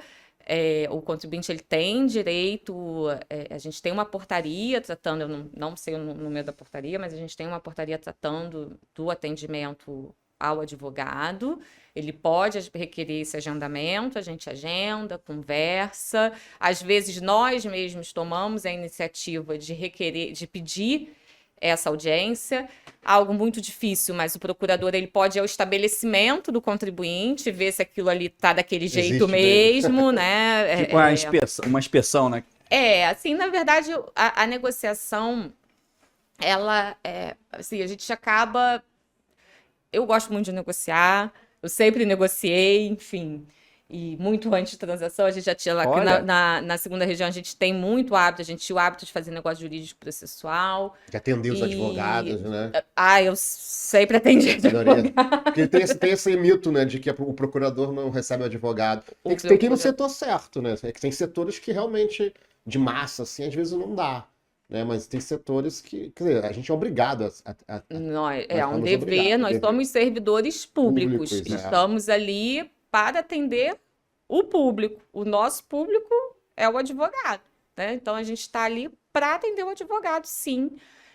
O contribuinte ele tem direito, a gente tem uma portaria tratando, eu não sei o número da portaria, mas a gente tem uma portaria tratando do atendimento ao advogado. Ele pode requerer esse agendamento, a gente agenda, conversa. Às vezes nós mesmos tomamos a iniciativa de requerer, de pedir essa audiência, algo muito difícil, mas o procurador ele pode ir ao estabelecimento do contribuinte, ver se aquilo ali está daquele jeito mesmo, né? Tipo uma inspeção, né? Assim, na verdade, a negociação, ela assim, a gente acaba... Eu gosto muito de negociar, eu sempre negociei, enfim... E muito antes de transação, a gente já tinha lá aqui na segunda região, a gente tem muito hábito, a gente tinha o hábito de fazer negócio jurídico processual. De atender os advogados, né? Eu sempre atendi advogado. Porque tem esse mito, né, de que o procurador não recebe o advogado. Tem que ir no setor certo, né? É que tem setores que realmente, de massa, assim, às vezes não dá. Né? Mas tem setores que, quer dizer, a gente é obrigado é um dever, nós somos servidores públicos. Estamos ali para atender o público. O nosso público é o advogado, né? Então, a gente está ali para atender o advogado, sim.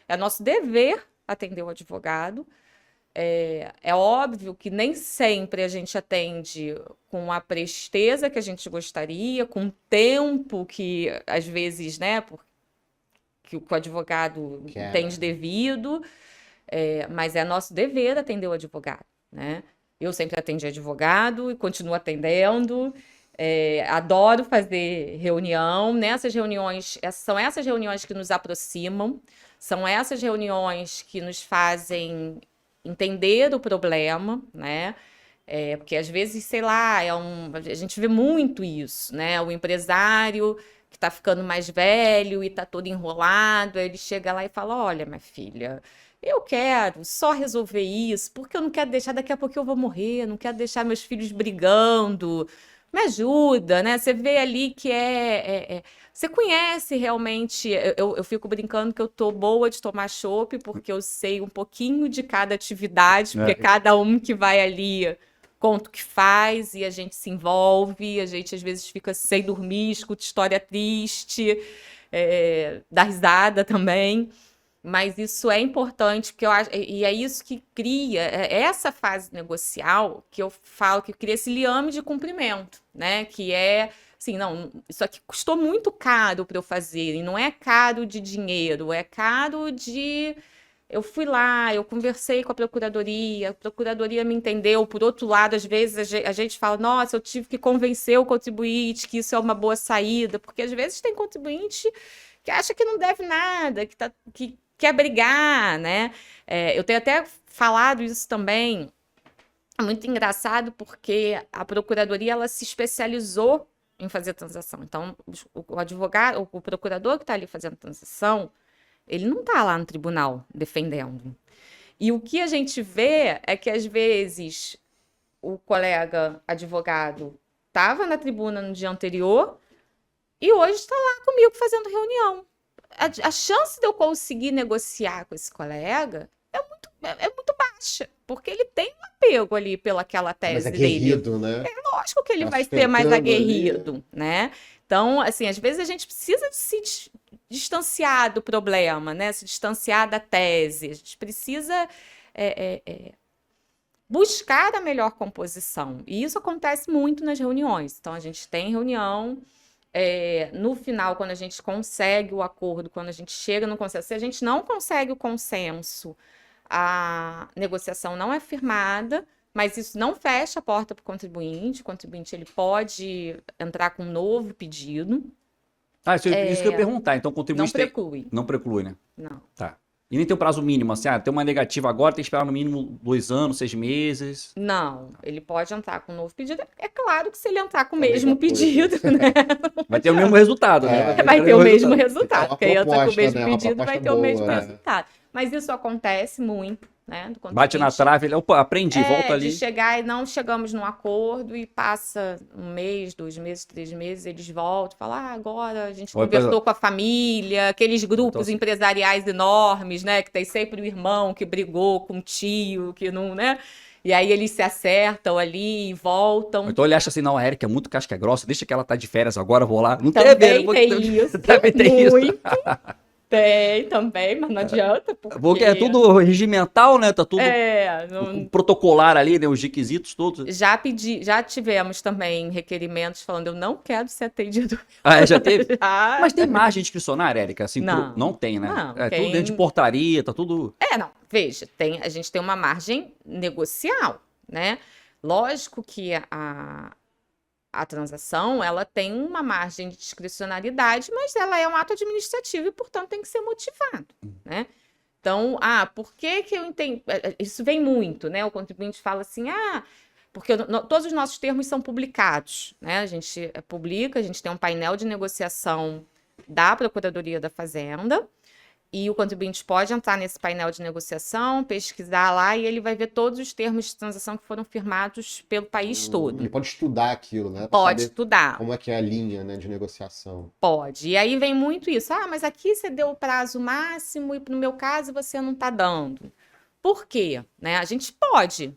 É nosso dever atender o advogado. É óbvio que nem sempre a gente atende com a presteza que a gente gostaria, com o tempo que, às vezes, né, que o advogado entende devido, mas é nosso dever atender o advogado, né? Eu sempre atendi advogado e continuo atendendo, Adoro fazer reunião. Nessas reuniões, são essas reuniões que nos aproximam, são essas reuniões que nos fazem entender o problema, né? Porque às vezes, sei lá, a gente vê muito isso, né? O empresário que está ficando mais velho e está todo enrolado, aí ele chega lá e fala: olha, minha filha, eu quero só resolver isso, porque eu não quero deixar, daqui a pouco eu vou morrer, não quero deixar meus filhos brigando. Me ajuda, né? Você vê ali que você conhece realmente. Eu fico brincando que eu tô boa de tomar chopp, porque eu sei um pouquinho de cada atividade, porque cada um que vai ali conta o que faz e a gente se envolve, a gente às vezes fica sem dormir, escuta história triste, dá risada também. Mas isso é importante, porque eu acho, e é isso que cria, essa fase negocial que eu falo que cria esse liame de cumprimento, né? Que é assim, não, isso aqui custou muito caro para eu fazer, e não é caro de dinheiro, é caro de. Eu fui lá, eu conversei com a procuradoria me entendeu. Por outro lado, às vezes a gente fala, nossa, eu tive que convencer o contribuinte que isso é uma boa saída, porque às vezes tem contribuinte que acha que não deve nada, que quer brigar, né? Eu tenho até falado isso também. É muito engraçado porque a procuradoria ela se especializou em fazer transação. Então, o advogado, o procurador que está ali fazendo transação, ele não está lá no tribunal defendendo. E o que a gente vê é que, às vezes, o colega advogado estava na tribuna no dia anterior e hoje está lá comigo fazendo reunião. A chance de eu conseguir negociar com esse colega é muito baixa, porque ele tem um apego ali pelaquela tese Mas aguerrido, dele. né? Lógico que ele Tá vai ser mais sustentando aguerrido, ali. né? Então, assim, às vezes a gente precisa de se distanciar do problema, né? Se distanciar da tese. A gente precisa buscar a melhor composição. E isso acontece muito nas reuniões. Então, a gente tem reunião. No final, quando a gente consegue o acordo, quando a gente chega no consenso, se a gente não consegue o consenso, a negociação não é firmada, mas isso não fecha a porta para o contribuinte ele pode entrar com um novo pedido. Isso que eu ia perguntar. Então, o contribuinte não preclui. Não preclui, né? Não. Tá. E nem tem um prazo mínimo, assim, tem uma negativa agora, tem que esperar no mínimo 2 anos, 6 meses. Não, ele pode entrar com um novo pedido. É claro que se ele entrar com o A mesma mesmo pedido, né? Vai ter o mesmo resultado, né? Vai ter o mesmo resultado. Uma Quem entra com o proposta, mesmo né? Uma pedido vai proposta ter o mesmo boa, né? resultado. Mas isso acontece muito, né? Bate na trave, ele, opa, aprendi, volta ali. De chegar e não chegamos num acordo e passa 1 mês, 2 meses, 3 meses, eles voltam, falam, agora a gente conversou com a família, aqueles grupos empresariais enormes, né? Que tem sempre o irmão que brigou com o tio, que não, né? E aí eles se acertam ali e voltam. Então ele acha assim, não, a Érica é muito casca grossa, deixa que ela tá de férias agora, eu vou lá. Não também tem isso. Também tem muito. isso. Tem também, mas não adianta. Porque é tudo regimental, né? Tá tudo protocolar ali, né? Os requisitos todos. Já tivemos também requerimentos falando, eu não quero ser atendido. Já teve? Mas tem margem discricionária, Érica? Assim, não tem, né? Não, tudo dentro de portaria, tá tudo... não. Veja, a gente tem uma margem negocial, né? Lógico que a transação, ela tem uma margem de discricionariedade, mas ela é um ato administrativo e, portanto, tem que ser motivado, né? Então, por que eu entendo? Isso vem muito, né? O contribuinte fala assim, porque todos os nossos termos são publicados, né? A gente publica, a gente tem um painel de negociação da Procuradoria da Fazenda, e o contribuinte pode entrar nesse painel de negociação, pesquisar lá e ele vai ver todos os termos de transação que foram firmados pelo país todo. Ele pode estudar aquilo, né? Pode estudar. Como é que é a linha, né, de negociação. Pode. E aí vem muito isso. Mas aqui você deu o prazo máximo e no meu caso você não está dando. Por quê? Né? A gente pode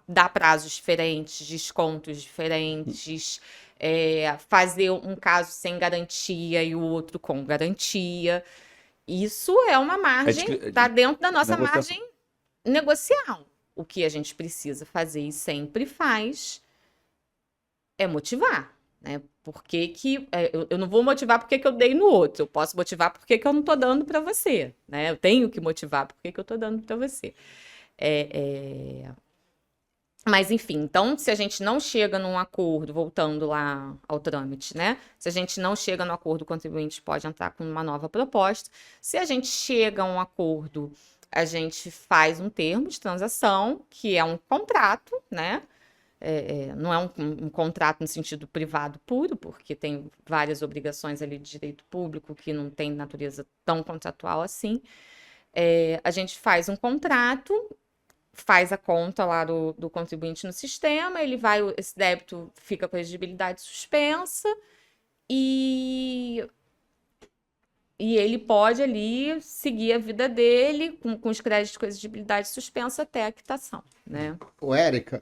dar prazos diferentes, descontos diferentes, fazer um caso sem garantia e o outro com garantia. Isso é uma margem, está dentro da nossa margem negocial. O que a gente precisa fazer e sempre faz é motivar, né? Porque que eu não vou motivar porque que eu dei no outro, eu posso motivar porque que eu não estou dando para você, né? Eu tenho que motivar porque que eu estou dando para você. Mas, enfim, então, se a gente não chega num acordo, voltando lá ao trâmite, né? Se a gente não chega no acordo, o contribuinte pode entrar com uma nova proposta. Se a gente chega a um acordo, a gente faz um termo de transação, que é um contrato, né? Não é um contrato no sentido privado puro, porque tem várias obrigações ali de direito público que não tem natureza tão contratual assim. A gente faz um contrato, faz a conta lá do contribuinte no sistema, esse débito fica com a exigibilidade suspensa e ele pode ali seguir a vida dele com os créditos com a exigibilidade suspensa até a quitação, né? Érica,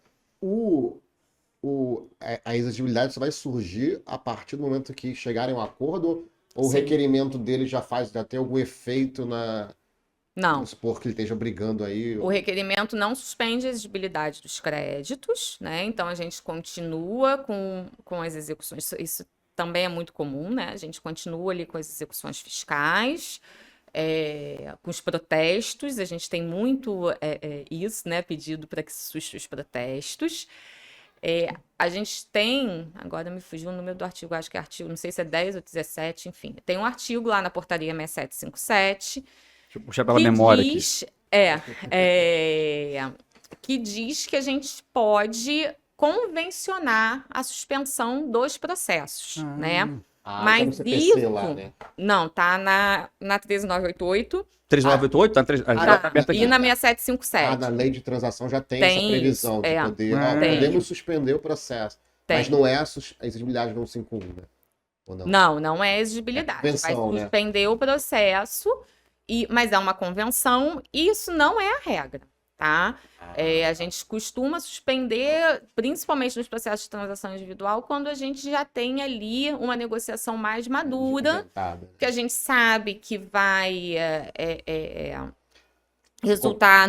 a exigibilidade só vai surgir a partir do momento que chegarem a um acordo, ou o Sim. requerimento dele já tem algum efeito Não. Vamos supor que ele esteja brigando aí. O requerimento não suspende a exigibilidade dos créditos, né? Então a gente continua com as execuções. Isso também é muito comum, né? A gente continua ali com as execuções fiscais, com os protestos. A gente tem muito isso, né? Pedido para que se suste os protestos. A gente tem, agora me fugiu o número do artigo, acho que é artigo, não sei se é 10 ou 17, enfim. Tem um artigo lá na portaria 6757, Deixa eu puxar pela memória aqui. que diz que a gente pode convencionar a suspensão dos processos, né? Mas no CPC lá, né? Não, tá na 13988. 3988? Tá, tá aberto aqui. E na 6757. Na lei de transação já tem essa previsão de poder. Podemos suspender o processo. Mas não é a exigibilidade do 151, né? Ou não? Não é exigibilidade. Vai suspender, né? o processo, mas é uma convenção, e isso não é a regra, tá? A gente costuma suspender, principalmente nos processos de transação individual, quando a gente já tem ali uma negociação mais madura, que a gente sabe que vai resultar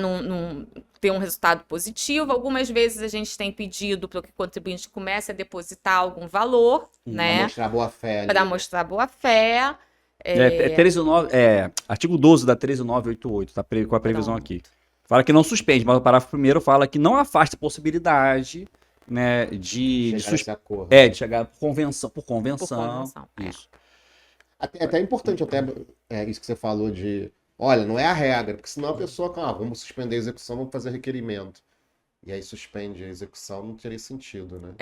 ter um resultado positivo. Algumas vezes a gente tem pedido para que o contribuinte comece a depositar algum valor, né? Para mostrar boa fé. Para mostrar boa fé. Artigo 12 da 13988, tá com a previsão aqui. Fala que não suspende, mas o parágrafo primeiro fala que não afasta a possibilidade, né, de chegar por convenção. Por convenção. Isso. Até é importante, isso que você falou de, olha, não é a regra, porque senão a pessoa, vamos suspender a execução, vamos fazer requerimento. E aí suspende a execução, não teria sentido, né?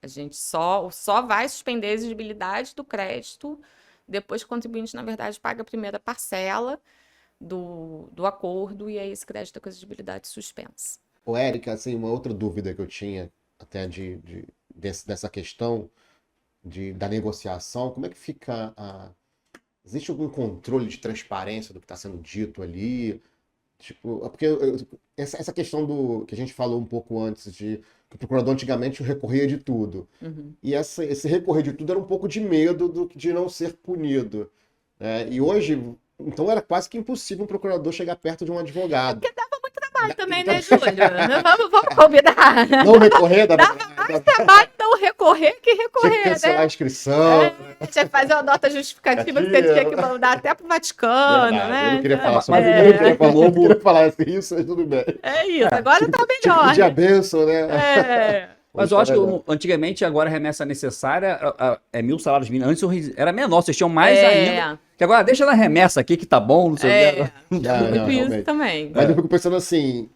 A gente só vai suspender a exigibilidade do crédito depois que o contribuinte, na verdade, paga a primeira parcela do acordo, e aí esse crédito com a exigibilidade suspensa. Érica, assim, uma outra dúvida que eu tinha até dessa questão da negociação, como é que fica existe algum controle de transparência do que está sendo dito ali? Tipo, porque essa questão que a gente falou um pouco antes, de que o procurador antigamente recorria de tudo. Uhum. E esse recorrer de tudo era um pouco de medo de não ser punido. E hoje, então era quase que impossível um procurador chegar perto de um advogado. Porque dava muito trabalho também, né, Júlio? Vamos combinar. Não recorrer, dava mais trabalho não recorrer que recorrer, tinha que cancelar a inscrição. Tinha que fazer uma nota justificativa que você tinha que mandar até pro Vaticano, né? Eu não queria falar sobre isso. Eu não queria falar isso, mas tudo bem. É isso, agora tá melhor. Tipo de benção, né? Mas eu acho que antigamente, agora a remessa necessária é 1.000 salários mínimos. Antes era menor, vocês tinham mais ainda. Que agora deixa na remessa aqui que tá bom, não sei o que. Isso também. Mas eu fico pensando assim,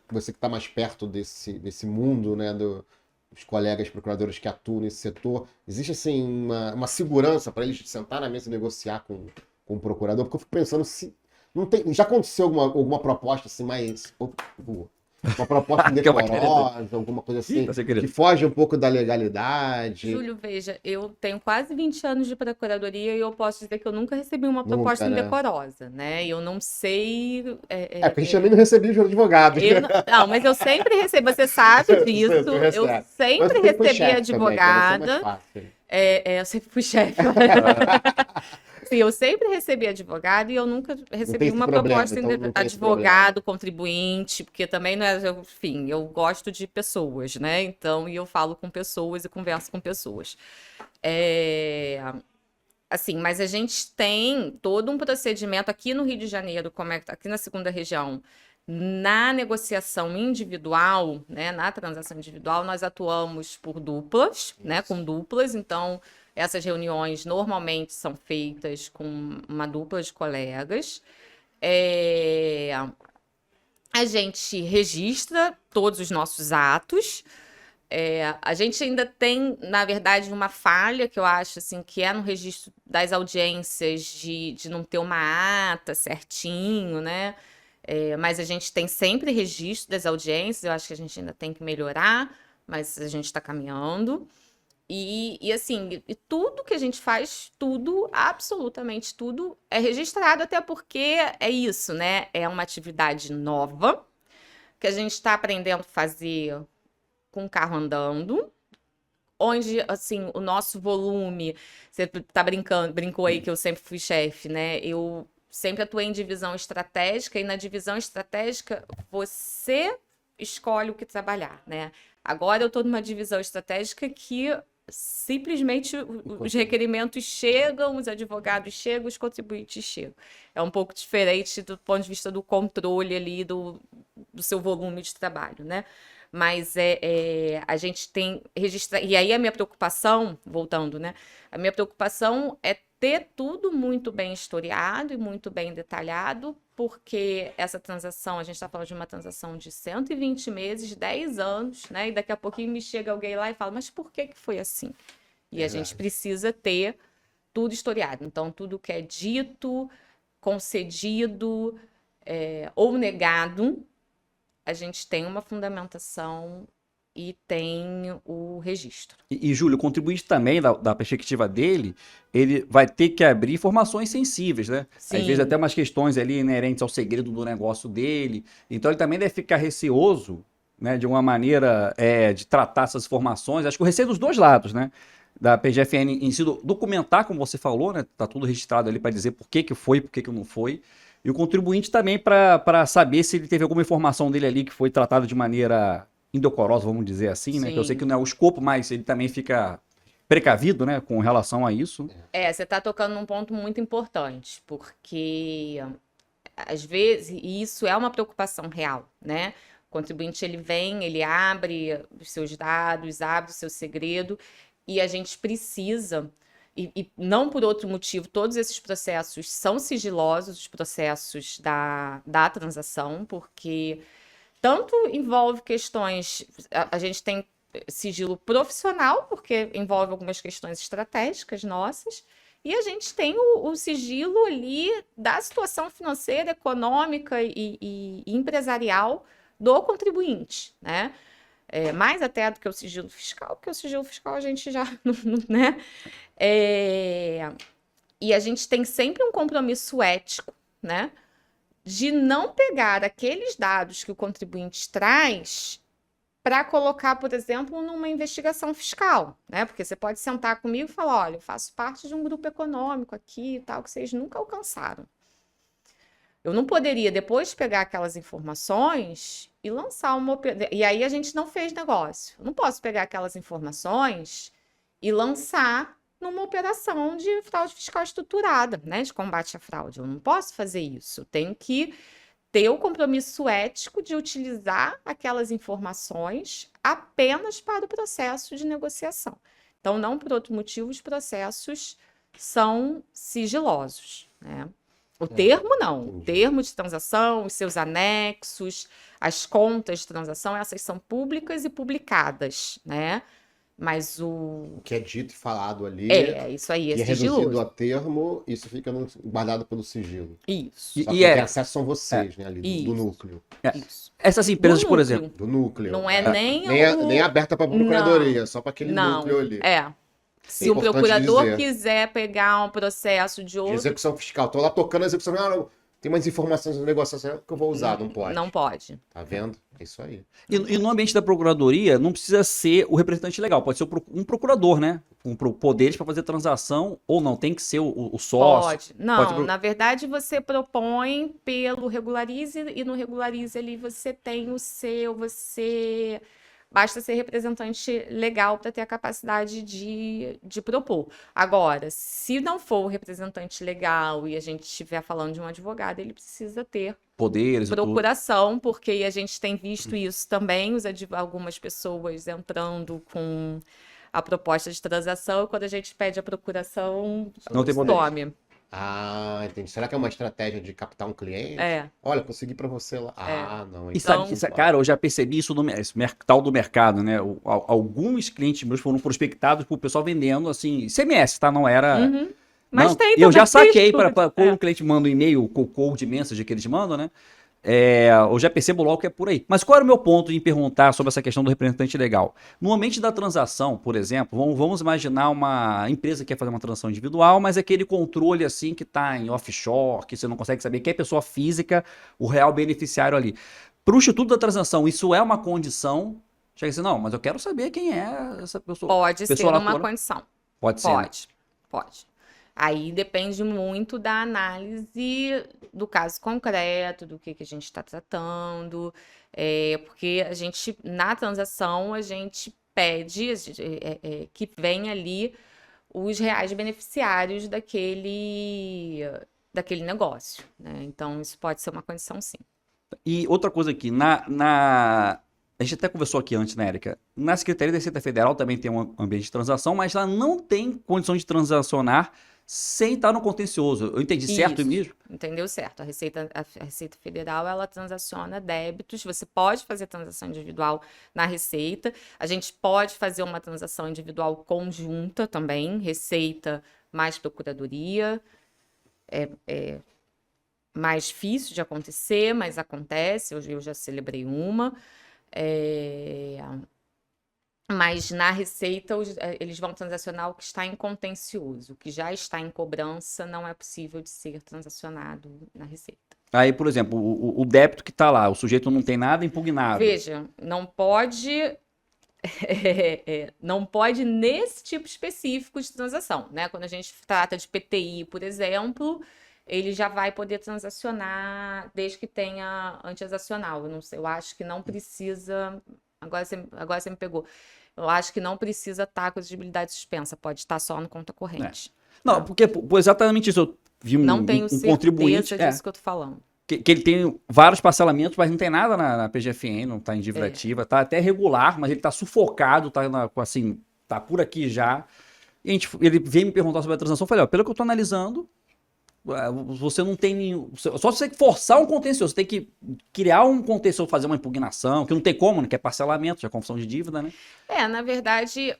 você que está mais perto desse mundo, né, dos colegas procuradores que atuam nesse setor, existe assim uma segurança para eles sentar na mesa e negociar com o procurador? Porque eu fico pensando se não tem, já aconteceu alguma proposta assim mais uma proposta indecorosa, alguma coisa assim, que foge um pouco da legalidade. Júlio, veja, eu tenho quase 20 anos de procuradoria e eu posso dizer que eu nunca recebi uma proposta indecorosa, né? Eu não sei... porque a gente também não recebia de advogado. Não, mas eu sempre recebo, você sabe disso, eu sempre recebi advogada. Eu sempre fui chefe. Sim, eu sempre recebi advogado e eu nunca recebi uma proposta de advogado, contribuinte, porque também não é, enfim, eu gosto de pessoas, né? Então, eu falo com pessoas e converso com pessoas. Assim, mas a gente tem todo um procedimento aqui no Rio de Janeiro, aqui na 2ª região, Na negociação individual, né, na transação individual, nós atuamos por duplas, né, com duplas. Então, essas reuniões normalmente são feitas com uma dupla de colegas. A gente registra todos os nossos atos. A gente ainda tem, na verdade, uma falha que eu acho assim, que é no registro das audiências de não ter uma ata certinho, né? Mas a gente tem sempre registro das audiências, eu acho que a gente ainda tem que melhorar, mas a gente está caminhando. E assim, e tudo que a gente faz, tudo, absolutamente tudo, é registrado, até porque é isso, né? É uma atividade nova que a gente está aprendendo a fazer com o carro andando, onde, assim, o nosso volume, você brincou aí que eu sempre fui chefe, né? Eu sempre atuei em divisão estratégica, e na divisão estratégica você escolhe o que trabalhar, né? Agora eu estou numa divisão estratégica que simplesmente os requerimentos chegam, os advogados chegam, os contribuintes chegam. É um pouco diferente do ponto de vista do controle ali do seu volume de trabalho, né? Mas a gente tem registrar. E aí a minha preocupação, voltando, né? A minha preocupação é ter tudo muito bem historiado e muito bem detalhado, porque essa transação, a gente está falando de uma transação de 120 meses, 10 anos, né? E daqui a pouquinho me chega alguém lá e fala, mas por que foi assim? E a gente precisa ter tudo historiado. Então, tudo que é dito, concedido ou negado, a gente tem uma fundamentação e tem o registro. E Júlio, o contribuinte também, da perspectiva dele, ele vai ter que abrir informações sensíveis, né? Sim. Às vezes até umas questões ali inerentes ao segredo do negócio dele. Então ele também deve ficar receoso, né, de uma maneira de tratar essas informações. Acho que o receio dos dois lados, né? Da PGFN em si, documentar, como você falou, né? Tá tudo registrado ali para dizer por que foi, por que não foi. E o contribuinte também para saber se ele teve alguma informação dele ali que foi tratada de maneira indecorosa, vamos dizer assim, né? Que eu sei que não é o escopo, mas ele também fica precavido, né, com relação a isso. Você está tocando num ponto muito importante, porque às vezes isso é uma preocupação real, né? O contribuinte ele vem, ele abre os seus dados, abre o seu segredo, e a gente precisa, e não por outro motivo, todos esses processos são sigilosos, os processos da transação, porque tanto envolve questões, a gente tem sigilo profissional, porque envolve algumas questões estratégicas nossas, e a gente tem o sigilo ali da situação financeira, econômica e empresarial do contribuinte, né? Mais até do que o sigilo fiscal, porque o sigilo fiscal a gente já, né? E a gente tem sempre um compromisso ético, né? De não pegar aqueles dados que o contribuinte traz para colocar, por exemplo, numa investigação fiscal, né? Porque você pode sentar comigo e falar, olha, eu faço parte de um grupo econômico aqui e tal, que vocês nunca alcançaram. Eu não poderia depois pegar aquelas informações e lançar uma... E aí a gente não fez negócio. Eu não posso pegar aquelas informações e lançar numa operação de fraude fiscal estruturada, né? De combate à fraude. Eu não posso fazer isso. Eu tenho que ter o compromisso ético de utilizar aquelas informações apenas para o processo de negociação. Então, não por outro motivo, os processos são sigilosos, né? O termo não. O termo de transação, os seus anexos, as contas de transação, essas são públicas e publicadas, né? Mas O que é dito e falado ali, isso aí, que é sigiloso. reduzido a termo, isso fica guardado pelo sigilo. Isso. Só quem tem acesso são vocês, né, ali do núcleo. Isso. Essas empresas, por núcleo. exemplo... Do núcleo. Não é nem nem aberta para a procuradoria, só para aquele núcleo ali. Se o procurador quiser pegar um processo de outro... De execução fiscal. Tô lá tocando a execução. Tem umas informações no negócio que eu vou usar, não pode. Não pode. Tá vendo? É isso aí. E no ambiente da procuradoria, não precisa ser o representante legal, pode ser um procurador, né? Com poderes para fazer transação, ou não, tem que ser o sócio. Pode. Não, na verdade você propõe pelo Regularize, e no Regularize ali você tem o seu, basta ser representante legal para ter a capacidade de propor. Agora, se não for o representante legal e a gente estiver falando de um advogado, ele precisa ter Poderes e tudo. procuração, porque a gente tem visto isso também, algumas pessoas entrando com a proposta de transação, e quando a gente pede a procuração, Não tem poder. some. Ah, entendi. Será que é uma estratégia de captar um cliente? É. Olha, consegui pra você lá. Ah, não. E Então, sabe, cara, eu já percebi isso no esse tal do mercado, né? Alguns clientes meus foram prospectados por pessoal vendendo, assim, CMS, tá? Não era... Uhum. Mas não, tem eu já também, saquei tudo. quando o cliente manda um e-mail, com o code message que eles mandam, né? Eu já percebo logo que é por aí. Mas qual era o meu ponto em perguntar sobre essa questão do representante legal? No momento da transação, por exemplo, vamos imaginar uma empresa que quer fazer uma transação individual, mas aquele controle assim que está em offshore, que você não consegue saber quem é a pessoa física, o real beneficiário ali. Para o Instituto da Transação, isso é uma condição? Chega assim, não, mas eu quero saber quem é essa pessoa. Pode ser pessoa lá uma fora. condição. Pode ser. Né? Pode. Aí depende muito da análise do caso concreto, do que a gente está tratando, porque a gente, na transação, a gente pede que venha ali os reais beneficiários daquele negócio, né? Então, isso pode ser uma condição, sim. E outra coisa aqui, a gente até conversou aqui antes, né, Érica? Na Secretaria da Receita Federal também tem um ambiente de transação, mas ela não tem condição de transacionar sem estar no contencioso. Eu entendi certo mesmo? Entendeu certo. A Receita Federal, ela transaciona débitos. Você pode fazer transação individual na Receita. A gente pode fazer uma transação individual conjunta também, Receita mais Procuradoria. É mais difícil de acontecer, mas acontece. Eu já celebrei uma. Mas na Receita, eles vão transacionar o que está em contencioso. O que já está em cobrança não é possível de ser transacionado na Receita. Aí, por exemplo, o débito que está lá, o sujeito não tem nada impugnável. Veja, não pode... não pode nesse tipo específico de transação, né? Quando a gente trata de PTI, por exemplo, ele já vai poder transacionar desde que tenha antitransacional. Eu não sei, eu acho que não precisa... Agora você me pegou. Eu acho que não precisa estar com a exigibilidade suspensa, pode estar só no conta corrente. Não, porque exatamente isso. Eu vi não tenho contribuinte disso que eu tô falando. Que ele tem vários parcelamentos, mas não tem nada na PGFN, não está em dívida ativa, está até regular, mas ele está sufocado, está por aqui já. E ele veio me perguntar sobre a transação, eu falei, pelo que eu estou analisando, você não tem nenhum... Só se você forçar um contencioso, você tem que criar um contencioso, fazer uma impugnação, que não tem como, né? Que é parcelamento, já é confusão de dívida, né? Na verdade,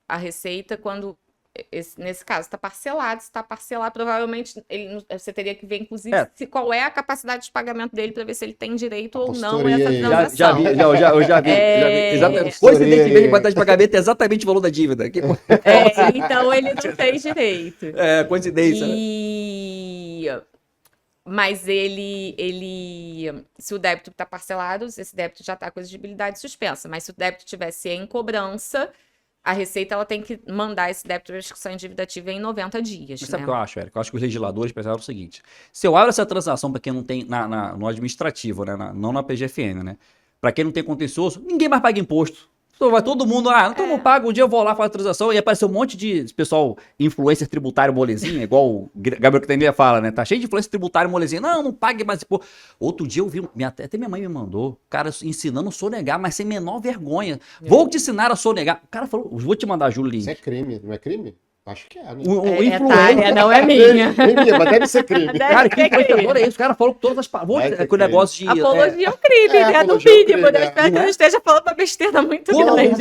a Receita, quando... nesse caso, está parcelado. Se está parcelado, provavelmente você teria que ver, inclusive, qual é a capacidade de pagamento dele para ver se ele tem direito ou não a essa transação. Eu já vi. Exatamente. Coincidente de ver que a quantidade de pagamento é exatamente o valor da dívida. Então ele não tem direito. Coincidência. Mas se o débito está parcelado, esse débito já está com a exigibilidade suspensa. Mas se o débito tivesse em cobrança, a Receita ela tem que mandar esse débito para execução em dívida ativa em 90 dias. Mas sabe o que eu acho, Érica? Eu acho que os legisladores pensaram o seguinte: se eu abro essa transação para quem não tem no administrativo, né? Não na PGFN, né? Para quem não tem contencioso, ninguém mais paga imposto. Então vai todo mundo, então não paga, um dia eu vou lá fazer a transação e apareceu um monte de pessoal, influencer tributário molezinha, igual o Gabriel Quitania fala, né? Tá cheio de influencer tributário molezinha, não pague mais imposto. Outro dia eu vi, até minha mãe me mandou, cara ensinando a sonegar, mas sem menor vergonha. Vou te ensinar a sonegar. O cara falou, vou te mandar, Júlio, link. Isso é crime, não é crime? Acho que é, né? O influencer... não é minha. Mas deve ser crime. Cara, que influenciador é isso? O cara falou com todas as palavras. Com o negócio de... Apologia é um crime, né? No mínimo. Eu espero que eu não esteja falando uma besteira muito grande.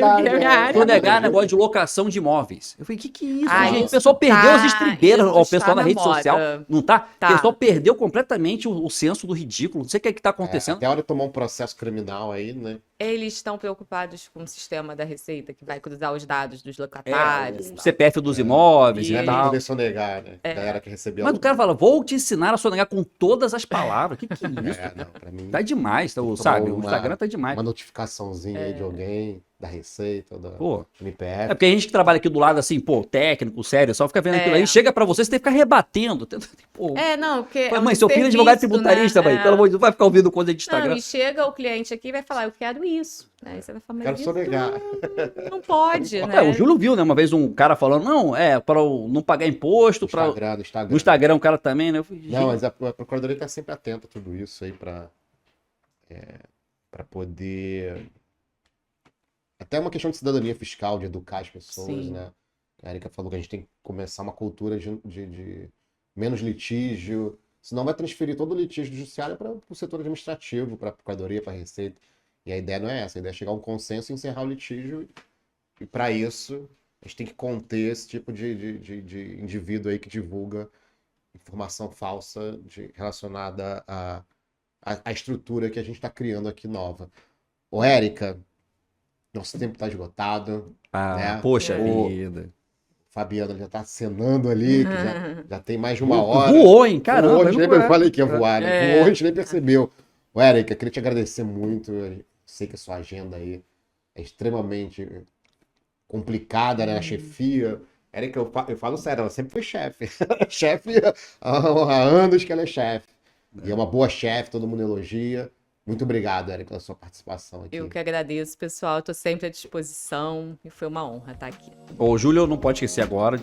Sonegar negócio de locação de imóveis. Eu falei, que é isso, gente? O pessoal perdeu as estribeiras, o pessoal na rede social. Não tá? O pessoal perdeu completamente o senso do ridículo. Não sei o que tá acontecendo. Até a hora de tomar um processo criminal aí, né? Eles estão preocupados com o sistema da Receita, que vai cruzar os dados dos locatários. O CPF dos imóveis e tal. Poder sonegar, né? Galera que recebeu. Mas o cara fala, vou te ensinar a sonegar com todas as palavras. Que é isso? Não, pra mim... Tá demais, sabe? O Instagram tá demais. Uma notificaçãozinha aí de alguém. da Receita, ou da Pô. MPF. É porque a gente que trabalha aqui do lado, assim, pô, técnico, sério, só fica vendo aquilo aí, chega pra você tem que ficar rebatendo. Pô, Não, porque mãe, seu filho é advogado tributarista, mãe, pelo amor de Deus, vai ficar ouvindo coisa de Instagram. Não, e chega o cliente aqui e vai falar, eu quero isso. Aí você vai falar, mas Quero isso sonegar. não pode, né? O Júlio viu, né, uma vez um cara falando, não, para não pagar imposto, No no Instagram um cara também, né? Eu falei, não, mas a Procuradoria está sempre atenta a tudo isso aí para poder... Até uma questão de cidadania fiscal, de educar as pessoas, Sim. né? A Erika falou que a gente tem que começar uma cultura de menos litígio, senão vai transferir todo o litígio do judiciário para o setor administrativo, para a Procuradoria, para a Receita. E a ideia não é essa, a ideia é chegar a um consenso e encerrar o litígio. E para isso, a gente tem que conter esse tipo de indivíduo aí que divulga informação falsa relacionada à estrutura que a gente está criando aqui nova. Ô, Érica, nosso tempo está esgotado. Né? Poxa O vida. Fabiana já está acenando ali, que já tem mais de uma hora. Voou, hein? Caramba. Voou, eu falei que ia voar, né? Voou, a gente nem percebeu. Ô, Érica, queria te agradecer muito. Eu sei que a sua agenda aí é extremamente complicada, né? A chefia. Érica, eu falo sério, ela sempre foi chefe. Chefe há anos que ela é chefe. E é uma boa chefe, todo mundo elogia. Muito obrigado, Érica, pela sua participação aqui. Eu que agradeço, pessoal. Estou sempre à disposição e foi uma honra estar aqui. O Júlio não pode esquecer agora.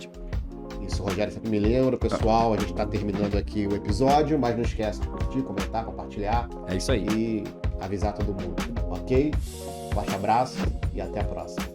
Isso, Rogério sempre me lembra, pessoal. A gente está terminando aqui o episódio, mas não esquece de curtir, comentar, compartilhar. É isso aí. E avisar todo mundo, ok? Forte abraço e até a próxima.